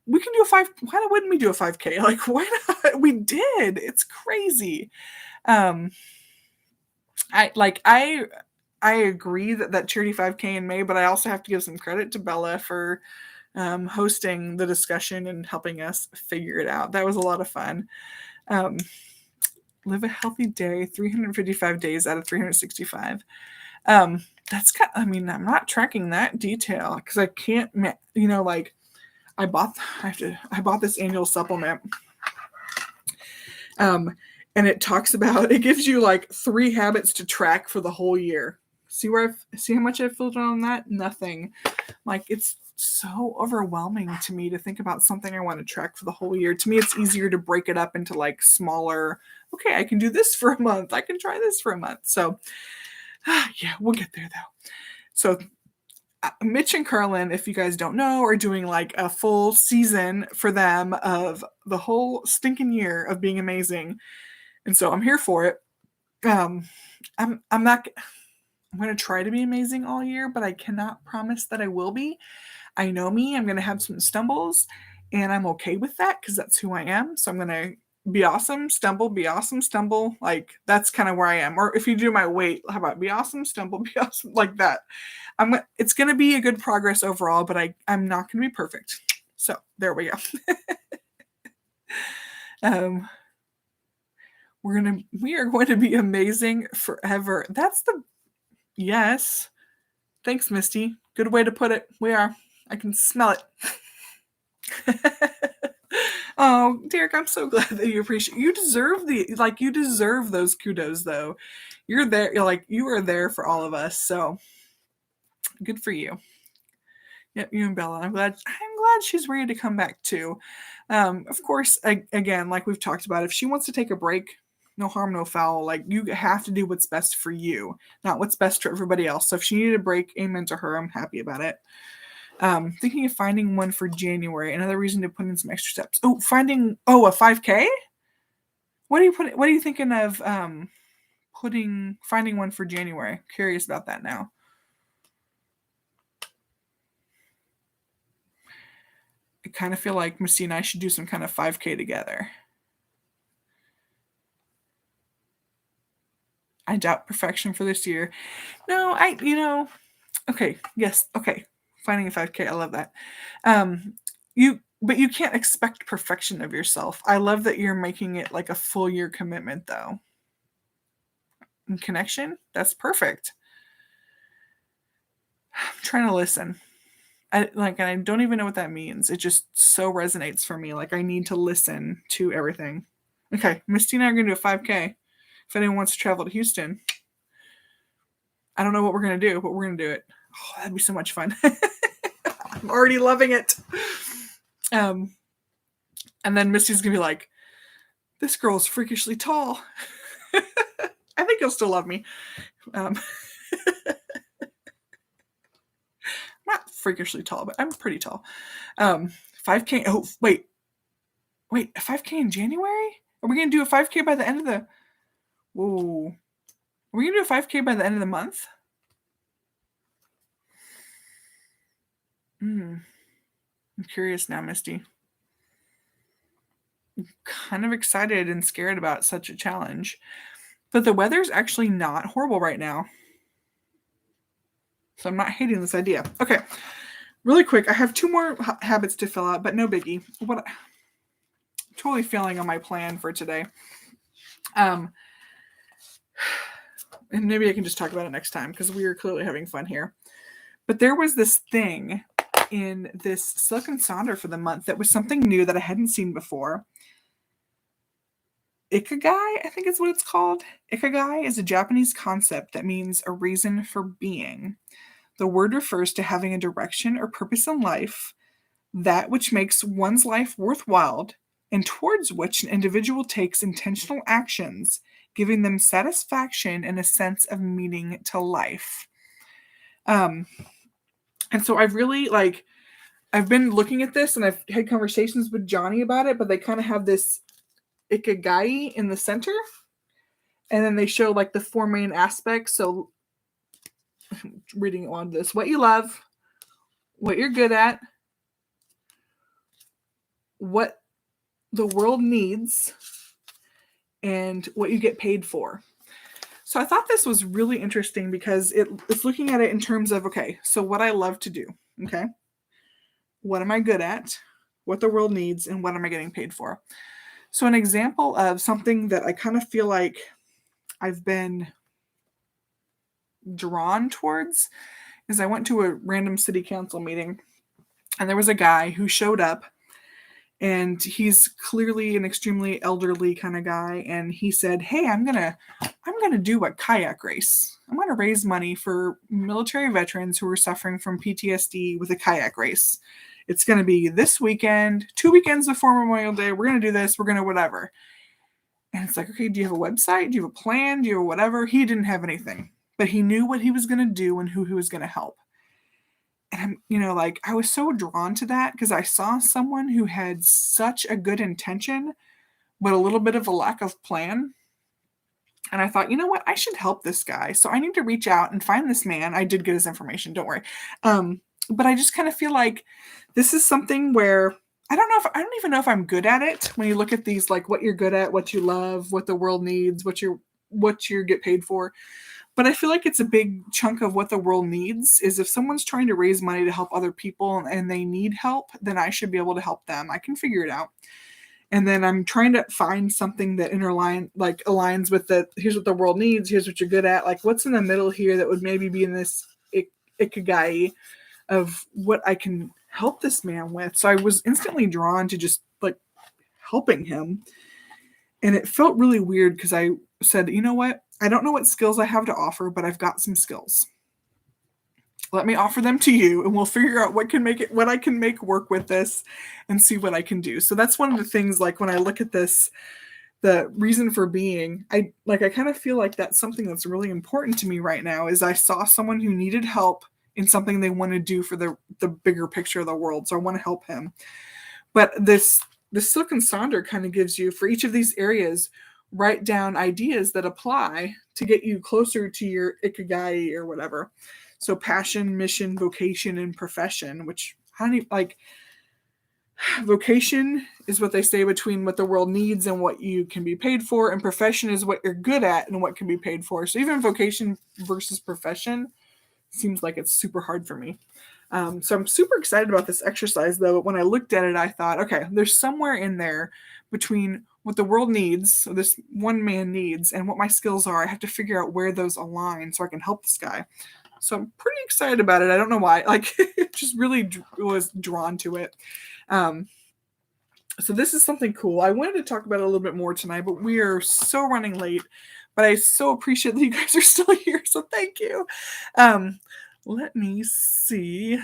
Speaker 1: we can do a 5, why wouldn't we do a 5K, like why not, we did, it's crazy. I agree that charity 5K in May, but I also have to give some credit to Bella for hosting the discussion and helping us figure it out. That was a lot of fun. Live a healthy day, 355 days out of 365. That's kind of, I'm not tracking that detail because I can't, like I bought this annual supplement. And it talks about, it gives you like 3 habits to track for the whole year. See how much I've filled on that? Nothing. Like, it's so overwhelming to me to think about something I want to track for the whole year. To me, it's easier to break it up into like smaller, okay, I can do this for a month, I can try this for a month. So yeah, we'll get there though. So Mitch and Carlin, if you guys don't know, are doing like a full season for them of the whole stinking year of being amazing. And so I'm here for it. I'm going to try to be amazing all year, but I cannot promise that I will be. I know me, I'm going to have some stumbles, and I'm okay with that because that's who I am. So I'm going to be awesome, stumble, be awesome, stumble. Like, that's kind of where I am. Or if you do my weight, how about be awesome, stumble, be awesome, like that. It's going to be a good progress overall, but I'm not going to be perfect. So there we go. We are going to be amazing forever. Yes. Thanks, Misty. Good way to put it. We are. I can smell it. Oh, Derek, I'm so glad that you appreciate. You deserve those kudos, though. You're there. You are there for all of us. So good for you. Yep, you and Bella. I'm glad she's ready to come back too. Of course, again, like we've talked about, if she wants to take a break, no harm, no foul. Like, you have to do what's best for you, not what's best for everybody else. So if she needed a break, amen to her. I'm happy about it. Thinking of finding one for January. Another reason to put in some extra steps. A 5K? What are you thinking of finding one for January? Curious about that now. I kind of feel like Misty and I should do some kind of 5K together. I doubt perfection for this year. No, okay, yes, okay. Finding a 5K, I love that. But you can't expect perfection of yourself. I love that you're making it like a full year commitment, though. And connection, that's perfect. I'm trying to listen. I don't even know what that means. It just so resonates for me. Like, I need to listen to everything. Okay, Misty and I are going to do a 5K. If anyone wants to travel to Houston, I don't know what we're going to do, but we're going to do it. Oh, that'd be so much fun. I'm already loving it. And then Misty's going to be like, this girl's freakishly tall. I think you'll still love me. I'm not freakishly tall, but I'm pretty tall. 5K. Oh, wait, a 5K in January? Are we going to do a 5K by the end of the... Whoa. Are we going to do a 5K by the end of the month? I'm curious now, Misty. I'm kind of excited and scared about such a challenge. But the weather's actually not horrible right now. So I'm not hating this idea. Okay. Really quick, I have 2 more habits to fill out, but no biggie. I'm totally failing on my plan for today. And maybe I can just talk about it next time because we are clearly having fun here. But there was this thing in this Silk Sonder for the month that was something new that I hadn't seen before. Ikigai, I think is what it's called. Ikigai is a Japanese concept that means a reason for being. The word refers to having a direction or purpose in life, that which makes one's life worthwhile, and towards which an individual takes intentional actions, giving them satisfaction and a sense of meaning to life. And so I've been looking at this and I've had conversations with Johnny about it, but they kind of have this Ikigai in the center. And then they show like the four main aspects. So reading on this, what you love, what you're good at, what the world needs, and what you get paid for. So I thought this was really interesting because it's looking at it in terms of, okay, so what I love to do, okay? What am I good at? What the world needs, and what am I getting paid for? So an example of something that I kind of feel like I've been drawn towards is I went to a random city council meeting and there was a guy who showed up and he's clearly an extremely elderly kind of guy. And he said, hey, I'm going to do a kayak race. I'm going to raise money for military veterans who are suffering from PTSD with a kayak race. It's going to be this weekend, 2 weekends before Memorial Day. We're going to do this. We're going to whatever. And it's like, okay, do you have a website? Do you have a plan? Do you have whatever? He didn't have anything, but he knew what he was going to do and who he was going to help. And I was so drawn to that because I saw someone who had such a good intention, but a little bit of a lack of plan. And I thought, you know what? I should help this guy. So I need to reach out and find this man. I did get his information. Don't worry. But I just kind of feel like this is something where I don't even know if I'm good at it. When you look at these, like what you're good at, what you love, what the world needs, what you get paid for. But I feel like it's a big chunk of what the world needs is if someone's trying to raise money to help other people and they need help, then I should be able to help them. I can figure it out. And then I'm trying to find something that aligns with here's what the world needs, here's what you're good at. Like what's in the middle here that would maybe be in this Ikigai of what I can help this man with. So I was instantly drawn to just like helping him. And it felt really weird because I said, you know what? I don't know what skills I have to offer, but I've got some skills. Let me offer them to you and we'll figure out what I can make work with this and see what I can do. So that's one of the things, like when I look at this, the reason for being, I kind of feel like that's something that's really important to me right now is I saw someone who needed help in something they want to do for the bigger picture of the world. So I want to help him. But the Silk Sonder kind of gives you, for each of these areas, write down ideas that apply to get you closer to your Ikigai or whatever. So passion, mission, vocation, and profession, which vocation is what they say between what the world needs and what you can be paid for, and profession is what you're good at and what can be paid for. So even vocation versus profession seems like it's super hard for me. So I'm super excited about this exercise, though. But when I looked at it, I thought, okay, there's somewhere in there between what the world needs, so this one man needs, and what my skills are. I have to figure out where those align so I can help this guy. So I'm pretty excited about it. I don't know why. Just really was drawn to it. So this is something cool. I wanted to talk about it a little bit more tonight, but we are so running late. But I so appreciate that you guys are still here. So thank you. Let me see.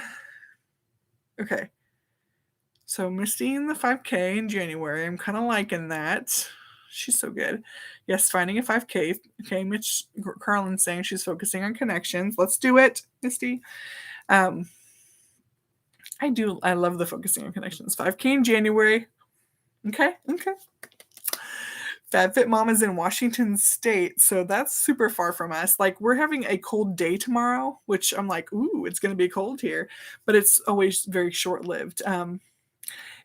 Speaker 1: Okay. So Misty in the 5K in January. I'm kind of liking that. She's so good. Yes, finding a 5K. Okay, Mitch Carlin's saying she's focusing on connections. Let's do it, Misty. I love the focusing on connections. 5K in January. Okay. FabFit Mom is in Washington State, so that's super far from us. Like, we're having a cold day tomorrow, which I'm like, ooh, it's going to be cold here. But it's always very short-lived.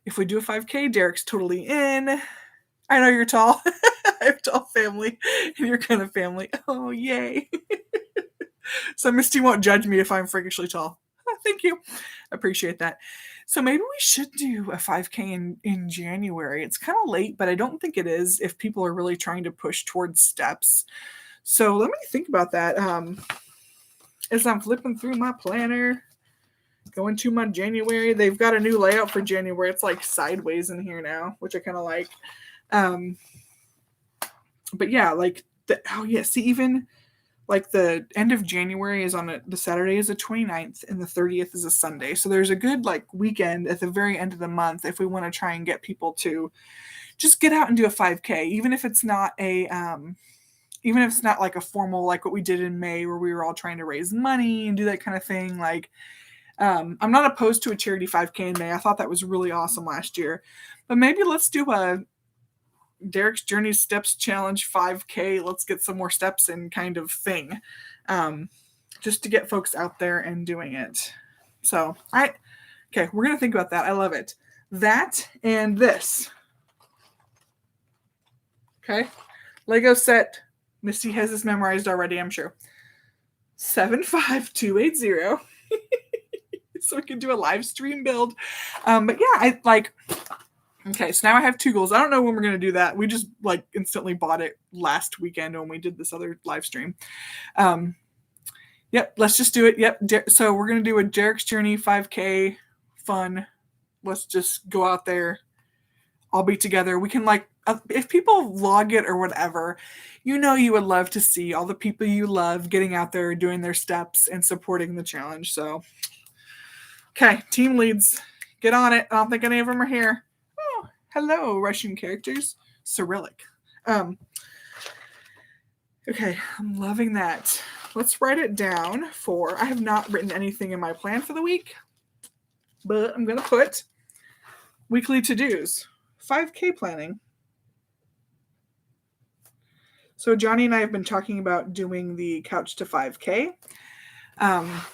Speaker 1: If we do a 5K, Derek's totally in. I know you're tall. I have a tall family, and you're kind of family. Oh, yay. So Misty won't judge me if I'm freakishly tall. Oh, thank you. I appreciate that. So maybe we should do a 5K in January. It's kind of late, but I don't think it is if people are really trying to push towards steps. So let me think about that. As I'm flipping through my planner, going to my January, they've got a new layout for January. It's like sideways in here now, which I kind of like. But yeah, like see, even like the end of January is on the Saturday is the 29th and the 30th is a Sunday. So there's a good like weekend at the very end of the month if we want to try and get people to just get out and do a 5K, even if it's not like a formal like what we did in May where we were all trying to raise money and do that kind of thing. Like I'm not opposed to a charity 5K in May. I thought that was really awesome last year. But maybe let's do a Derek's Journey Steps Challenge 5K. Let's get some more steps in kind of thing. Just to get folks out there and doing it. So okay, we're going to think about that. I love it. That and this. Okay. Lego set. Misty has this memorized already, I'm sure. 75280. So we can do a live stream build. But yeah, okay, so now I have 2 goals. I don't know when we're going to do that. We just like instantly bought it last weekend when we did this other live stream. Yep, let's just do it. Yep. So we're going to do a Derek's Journey 5K fun. Let's just go out there. All be together. We can if people vlog it or whatever, you would love to see all the people you love getting out there doing their steps and supporting the challenge. So, okay, team leads, get on it. I don't think any of them are here. Oh, hello, Russian characters. Cyrillic. Okay, I'm loving that. Let's write it down I have not written anything in my plan for the week, but I'm going to put weekly to-dos. 5K planning. So Johnny and I have been talking about doing the couch to 5K. Oh,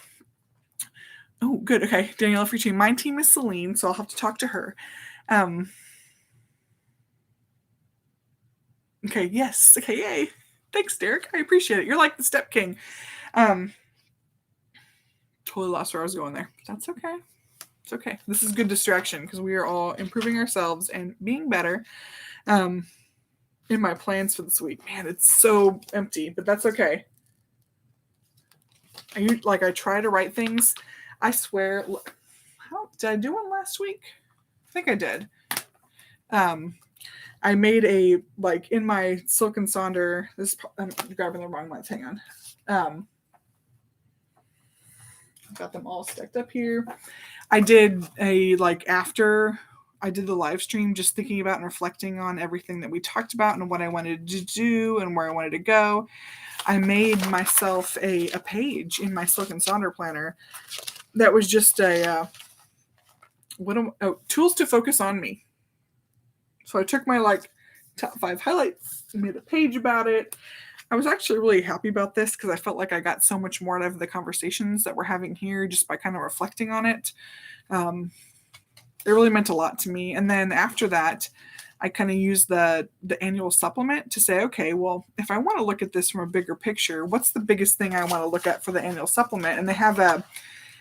Speaker 1: good. Okay, Danielle, for your team. My team is Celine, so I'll have to talk to her. Okay, yes. Okay, yay. Thanks, Derek. I appreciate it. You're like the step king. Totally lost where I was going there. That's okay. It's okay. This is good distraction because we are all improving ourselves and being better. In my plans for this week. Man, it's so empty, but that's okay. I try to write things. I swear. Did I do one last week? I think I did. I made in my Silk Sonder. I'm grabbing the wrong ones. Hang on. Got them all stacked up here. I did after I did the live stream, just thinking about and reflecting on everything that we talked about and what I wanted to do and where I wanted to go. I made myself a page in my Silk Sonder planner that was just tools to focus on me. So I took my top 5 highlights and made a page about it. I was actually really happy about this because I felt like I got so much more out of the conversations that we're having here just by kind of reflecting on it. It really meant a lot to me. And then after that, I kind of used the annual supplement to say, okay, well, if I want to look at this from a bigger picture, what's the biggest thing I want to look at for the annual supplement? And they have an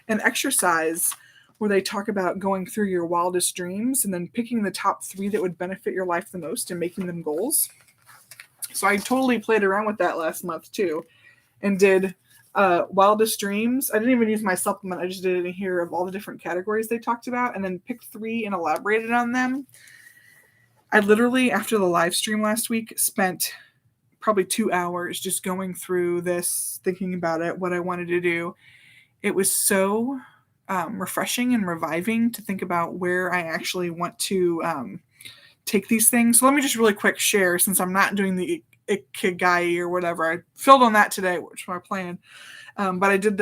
Speaker 1: exercise where they talk about going through your wildest dreams and then picking the top 3 that would benefit your life the most and making them goals. So I totally played around with that last month too and did wildest dreams. I didn't even use my supplement. I just did it in here of all the different categories they talked about and then picked 3 and elaborated on them. I literally, after the live stream last week, spent probably 2 hours just going through this, thinking about it, what I wanted to do. It was so refreshing and reviving to think about where I actually want to take these things. So let me just really quick share, since I'm not doing the Ikigai or whatever. I filled on that today, which was my plan. But I did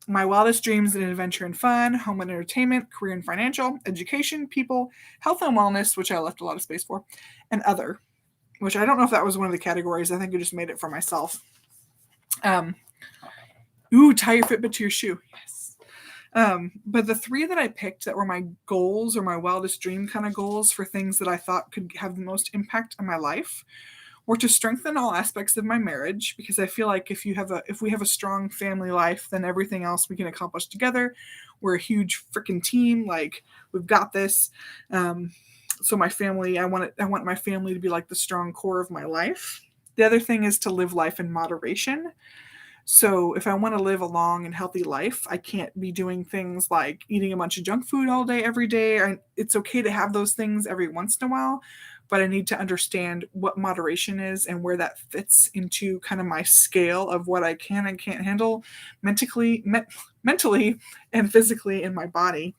Speaker 1: my wildest dreams in adventure and fun, home and entertainment, career and financial, education, people, health and wellness, which I left a lot of space for, and other, which I don't know if that was one of the categories. I think I just made it for myself. Tie your Fitbit to your shoe. Yes. But the 3 that I picked that were my goals or my wildest dream kind of goals for things that I thought could have the most impact on my life were to strengthen all aspects of my marriage, because I feel like if we have a strong family life, then everything else we can accomplish together. We're a huge freaking team. We've got this. So my family, I want my family to be like the strong core of my life. The other thing is to live life in moderation. So if I want to live a long and healthy life, I can't be doing things like eating a bunch of junk food all day, every day. It's okay to have those things every once in a while, but I need to understand what moderation is and where that fits into kind of my scale of what I can and can't handle mentally and physically in my body.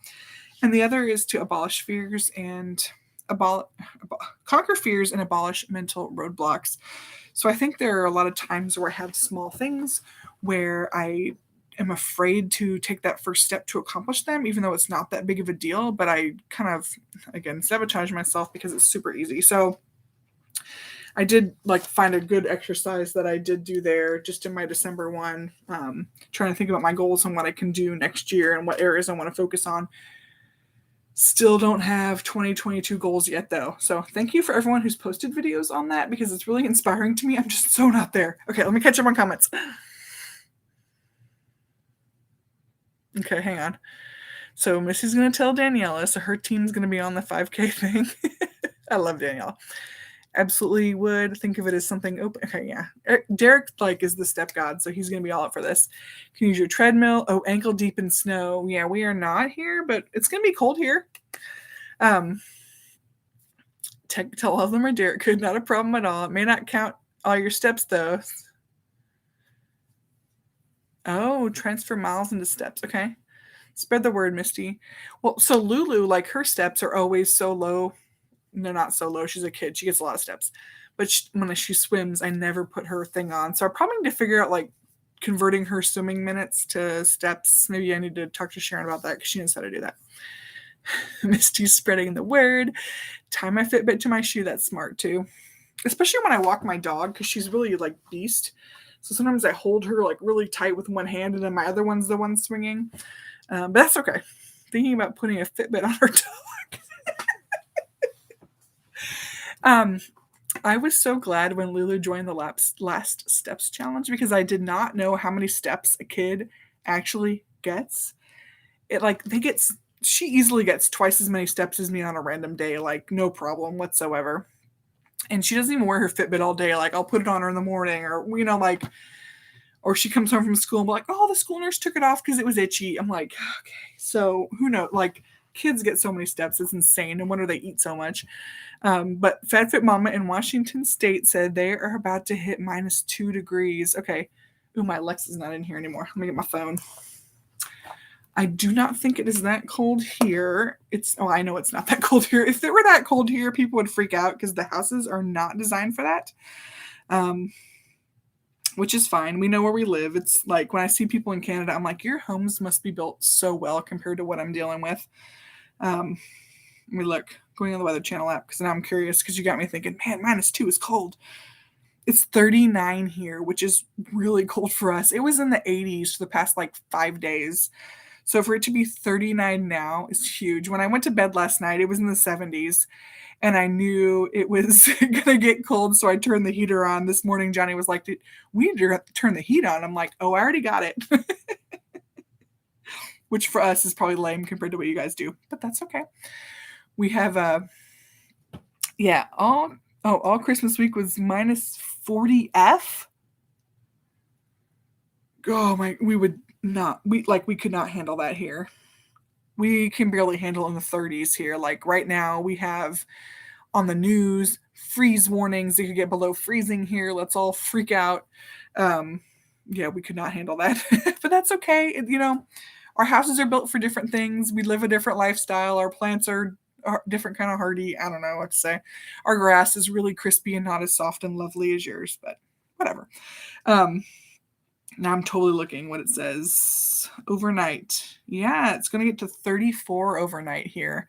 Speaker 1: And the other is to abolish fears and conquer fears and abolish mental roadblocks. So I think there are a lot of times where I have small things where I am afraid to take that first step to accomplish them, even though it's not that big of a deal. But I kind of, again, sabotage myself because it's super easy. So I did like find a good exercise that I did do there just in my December one, trying to think about my goals and what I can do next year and what areas I want to focus on. Still don't have 2022 goals yet, though. So thank you for everyone who's posted videos on that because it's really inspiring to me. I'm just so not there. Okay, let me catch up on comments. Okay, hang on. So Missy's going to tell Daniela, so her team's going to be on the 5K thing. I love Daniela. Absolutely would think of it as something open. Okay, yeah. Derek is the step god, so he's going to be all up for this. Can use your treadmill. Oh, ankle deep in snow. Yeah, we are not here, but it's going to be cold here. Tell all of them are Derek could, not a problem at all. It may not count all your steps, though. Oh, transfer miles into steps. Okay. Spread the word, Misty. Well, so Lulu, her steps are always so low. They're not so low. She's a kid. She gets a lot of steps. But when she swims, I never put her thing on. So I probably need to figure out, converting her swimming minutes to steps. Maybe I need to talk to Sharon about that because she knows how to do that. Misty's spreading the word. Tie my Fitbit to my shoe. That's smart, too. Especially when I walk my dog because she's really, beast. So sometimes I hold her, really tight with one hand and then my other one's the one swinging. But that's okay. Thinking about putting a Fitbit on her dog. I was so glad when Lulu joined the last steps challenge because I did not know how many steps a kid actually gets. She easily gets twice as many steps as me on a random day, no problem whatsoever. And she doesn't even wear her Fitbit all day. I'll put it on her in the morning or, or she comes home from school and be like, oh, the school nurse took it off because it was itchy. I'm like, okay, so who knows? Kids get so many steps. It's insane. No wonder they eat so much. But FatFit Mama in Washington State said they are about to hit -2 degrees. Okay. Ooh, my Alexa's not in here anymore. Let me get my phone. I do not think it is that cold here. I know it's not that cold here. If it were that cold here, people would freak out because the houses are not designed for that. Which is fine. We know where we live. It's when I see people in Canada, I'm like, your homes must be built so well compared to what I'm dealing with. Let me look, going on the Weather Channel app, because now I'm curious, because you got me thinking, man, -2 is cold. It's 39 here, which is really cold for us. It was in the 80s for the past 5 days. So for it to be 39 now is huge. When I went to bed last night, it was in the 70s. And I knew it was going to get cold, so I turned the heater on. This morning, Johnny was like, we need to turn the heat on. I'm like, oh, I already got it. Which for us is probably lame compared to what you guys do. But that's okay. We have, all Christmas week was -40 F. Oh, we could not handle that here. We can barely handle in the 30s here. Right now, we have on the news freeze warnings. It could get below freezing here. Let's all freak out. We could not handle that. But that's okay. Our houses are built for different things. We live a different lifestyle. Our plants are different kind of hardy. I don't know what to say. Our grass is really crispy and not as soft and lovely as yours, but whatever. Now I'm totally looking what it says. Overnight. Yeah, it's going to get to 34 overnight here.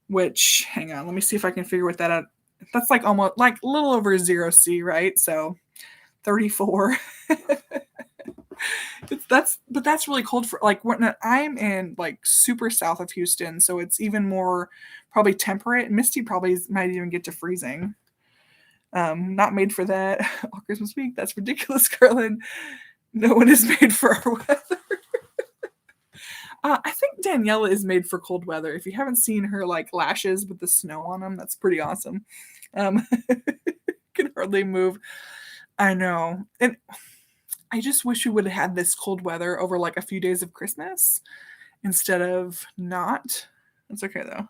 Speaker 1: Which, hang on, let me see if I can figure what that out. That's almost a little over 0C, right? So 34. But that's really cold for when I'm in super south of Houston, so it's even more probably temperate. Misty probably might even get to freezing. Not made for that all Christmas week. That's ridiculous, Carlin. No one is made for our weather. I think Daniela is made for cold weather. If you haven't seen her lashes with the snow on them, that's pretty awesome. Can hardly move. I know. And I just wish we would have had this cold weather over a few days of Christmas instead of not. That's okay though.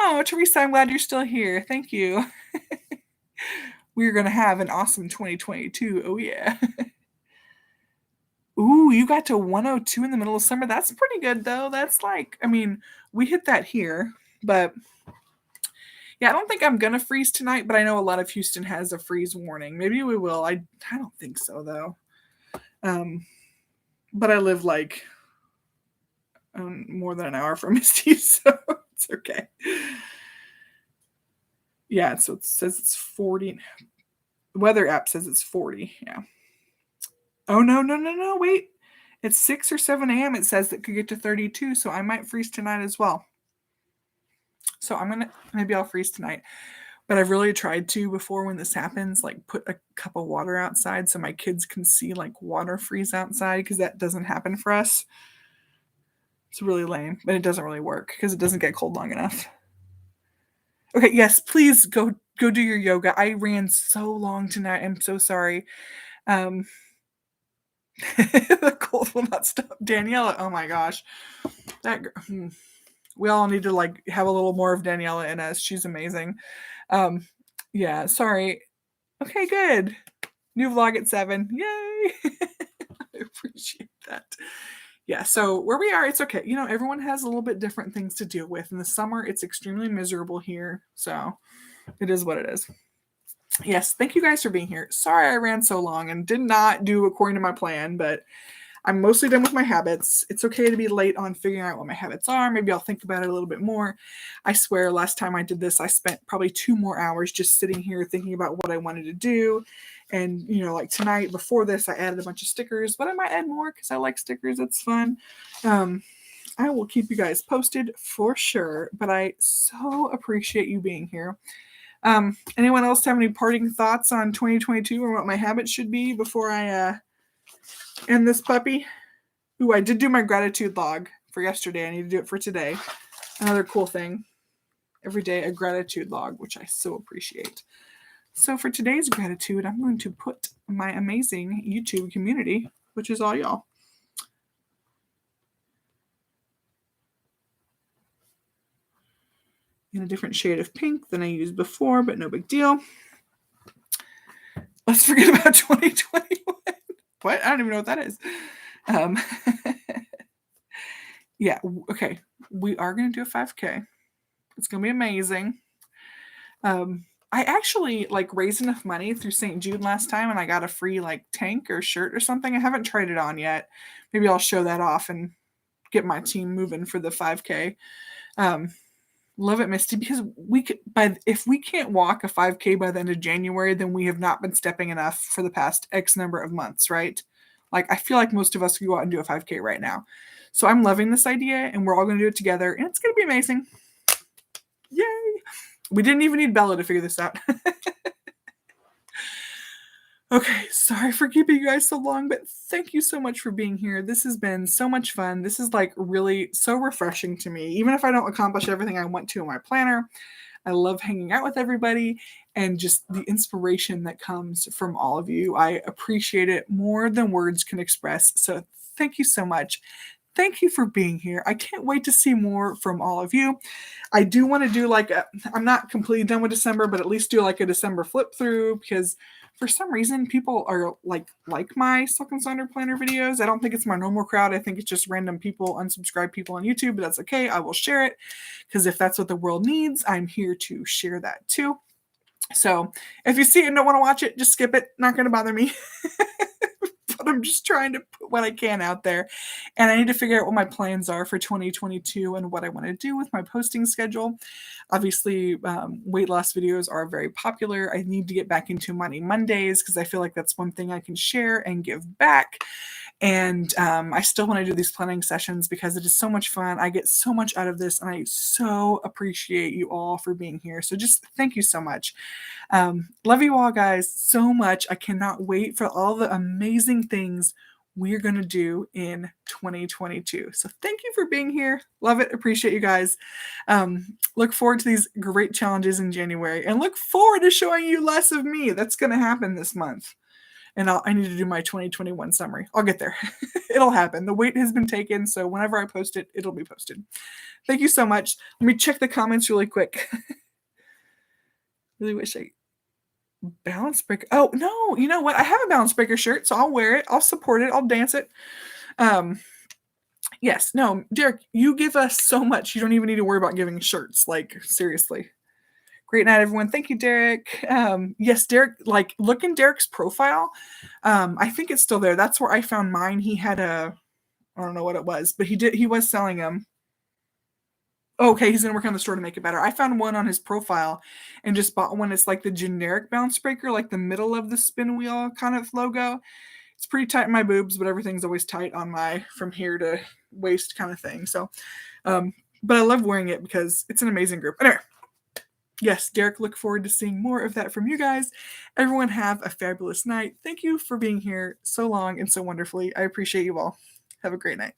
Speaker 1: Oh, Teresa, I'm glad you're still here. Thank you. We're going to have an awesome 2022. Oh, yeah. Ooh, you got to 102 in the middle of summer. That's pretty good, though. That's like, I mean, we hit that here, but yeah, I don't think I'm going to freeze tonight, but I know a lot of Houston has a freeze warning. Maybe we will. I don't think so, though. But I live like more than an hour from Misty, so it's okay. Yeah, so it says it's 40. The weather app says it's 40. Yeah. Oh, no. Wait. It's 6 or 7 a.m. It says it could get to 32, so I might freeze tonight as well. So maybe I'll freeze tonight. But I've really tried to before when this happens, like put a cup of water outside so my kids can see like water freeze outside because that doesn't happen for us. It's really lame, but it doesn't really work because it doesn't get cold long enough. Okay, yes, please go do your yoga. I ran so long tonight. I'm so sorry. The cold will not stop. Daniela, oh my gosh. We all need to like have a little more of Daniela in us. She's amazing. Yeah, sorry. Okay, good. New vlog at 7. Yay! I appreciate that. Yeah, so where we are, it's okay. You know, everyone has a little bit different things to deal with. In the summer, it's extremely miserable here. So it is what it is. Yes, thank you guys for being here. Sorry I ran so long and did not do according to my plan, but I'm mostly done with my habits. It's okay to be late on figuring out what my habits are. Maybe I'll think about it a little bit more. I swear last time I did this, I spent probably 2 more hours just sitting here thinking about what I wanted to do. And, you know, like tonight before this, I added a bunch of stickers, but I might add more because I like stickers. It's fun. I will keep you guys posted for sure, but I so appreciate you being here. Anyone else have any parting thoughts on 2022 or what my habits should be before I end this puppy? Ooh, I did do my gratitude log for yesterday. I need to do it for today. Another cool thing. Every day a gratitude log, which I so appreciate. So for today's gratitude, I'm going to put my amazing YouTube community, which is all y'all. In a different shade of pink than I used before, but no big deal. Let's forget about 2021. What? I don't even know what that is. Yeah, okay. We are going to do a 5K. It's going to be amazing. I actually like raised enough money through St. Jude last time and I got a free like tank or shirt or something. I haven't tried it on yet. Maybe I'll show that off and get my team moving for the 5K. Love it, Misty, because if we can't walk a 5K by the end of January, then we have not been stepping enough for the past X number of months, right? Like, I feel like most of us could go out and do a 5K right now. So I'm loving this idea, and we're all going to do it together, and it's going to be amazing. Yay! We didn't even need Bella to figure this out. Okay, sorry for keeping you guys so long, but thank you so much for being here. This has been so much fun. This is like really so refreshing to me. Even if I don't accomplish everything I want to in my planner, I love hanging out with everybody and just the inspiration that comes from all of you. I appreciate it more than words can express. So thank you so much. Thank you for being here. I can't wait to see more from all of you. I do want to do I'm not completely done with December, but at least do like a December flip through because for some reason people are like my Silk Sonder planner videos. I don't think it's my normal crowd. I think it's just random people, unsubscribed people on YouTube, but that's okay. I will share it because if that's what the world needs, I'm here to share that too. So if you see it and don't want to watch it, just skip it. Not going to bother me. But I'm just trying to put what I can out there. And I need to figure out what my plans are for 2022 and what I want to do with my posting schedule. Obviously, weight loss videos are very popular. I need to get back into Money Mondays because I feel like that's one thing I can share and give back. And I still want to do these planning sessions because it is so much fun. I get so much out of this, and I so appreciate you all for being here. So just thank you so much. Love you all, guys, so much. I cannot wait for all the amazing things we're going to do in 2022. So thank you for being here. Love it. Appreciate you guys. Look forward to these great challenges in January and look forward to showing you less of me. That's going to happen this month. and I need to do my 2021 summary. I'll get there. It'll happen. The weight has been taken, so whenever I post it, it'll be posted. Thank you so much. Let me check the comments really quick. Really wish I balance breaker. Oh no, you know what? I have a balance breaker shirt, so I'll wear it. I'll support it. I'll dance it. Yes, no, Derek, you give us so much. You don't even need to worry about giving shirts. Like, seriously. Great night, everyone. Thank you, Derek. Yes, Derek, like, look in Derek's profile. I think it's still there. That's where I found mine. He had I don't know what it was, but he was selling them. Okay, he's gonna work on the store to make it better. I found one on his profile and just bought one. It's like the generic bounce breaker, like the middle of the spin wheel kind of logo. It's pretty tight in my boobs, but everything's always tight on my from here to waist kind of thing. So, but I love wearing it because it's an amazing group. Anyway, yes, Derek, look forward to seeing more of that from you guys. Everyone have a fabulous night. Thank you for being here so long and so wonderfully. I appreciate you all. Have a great night.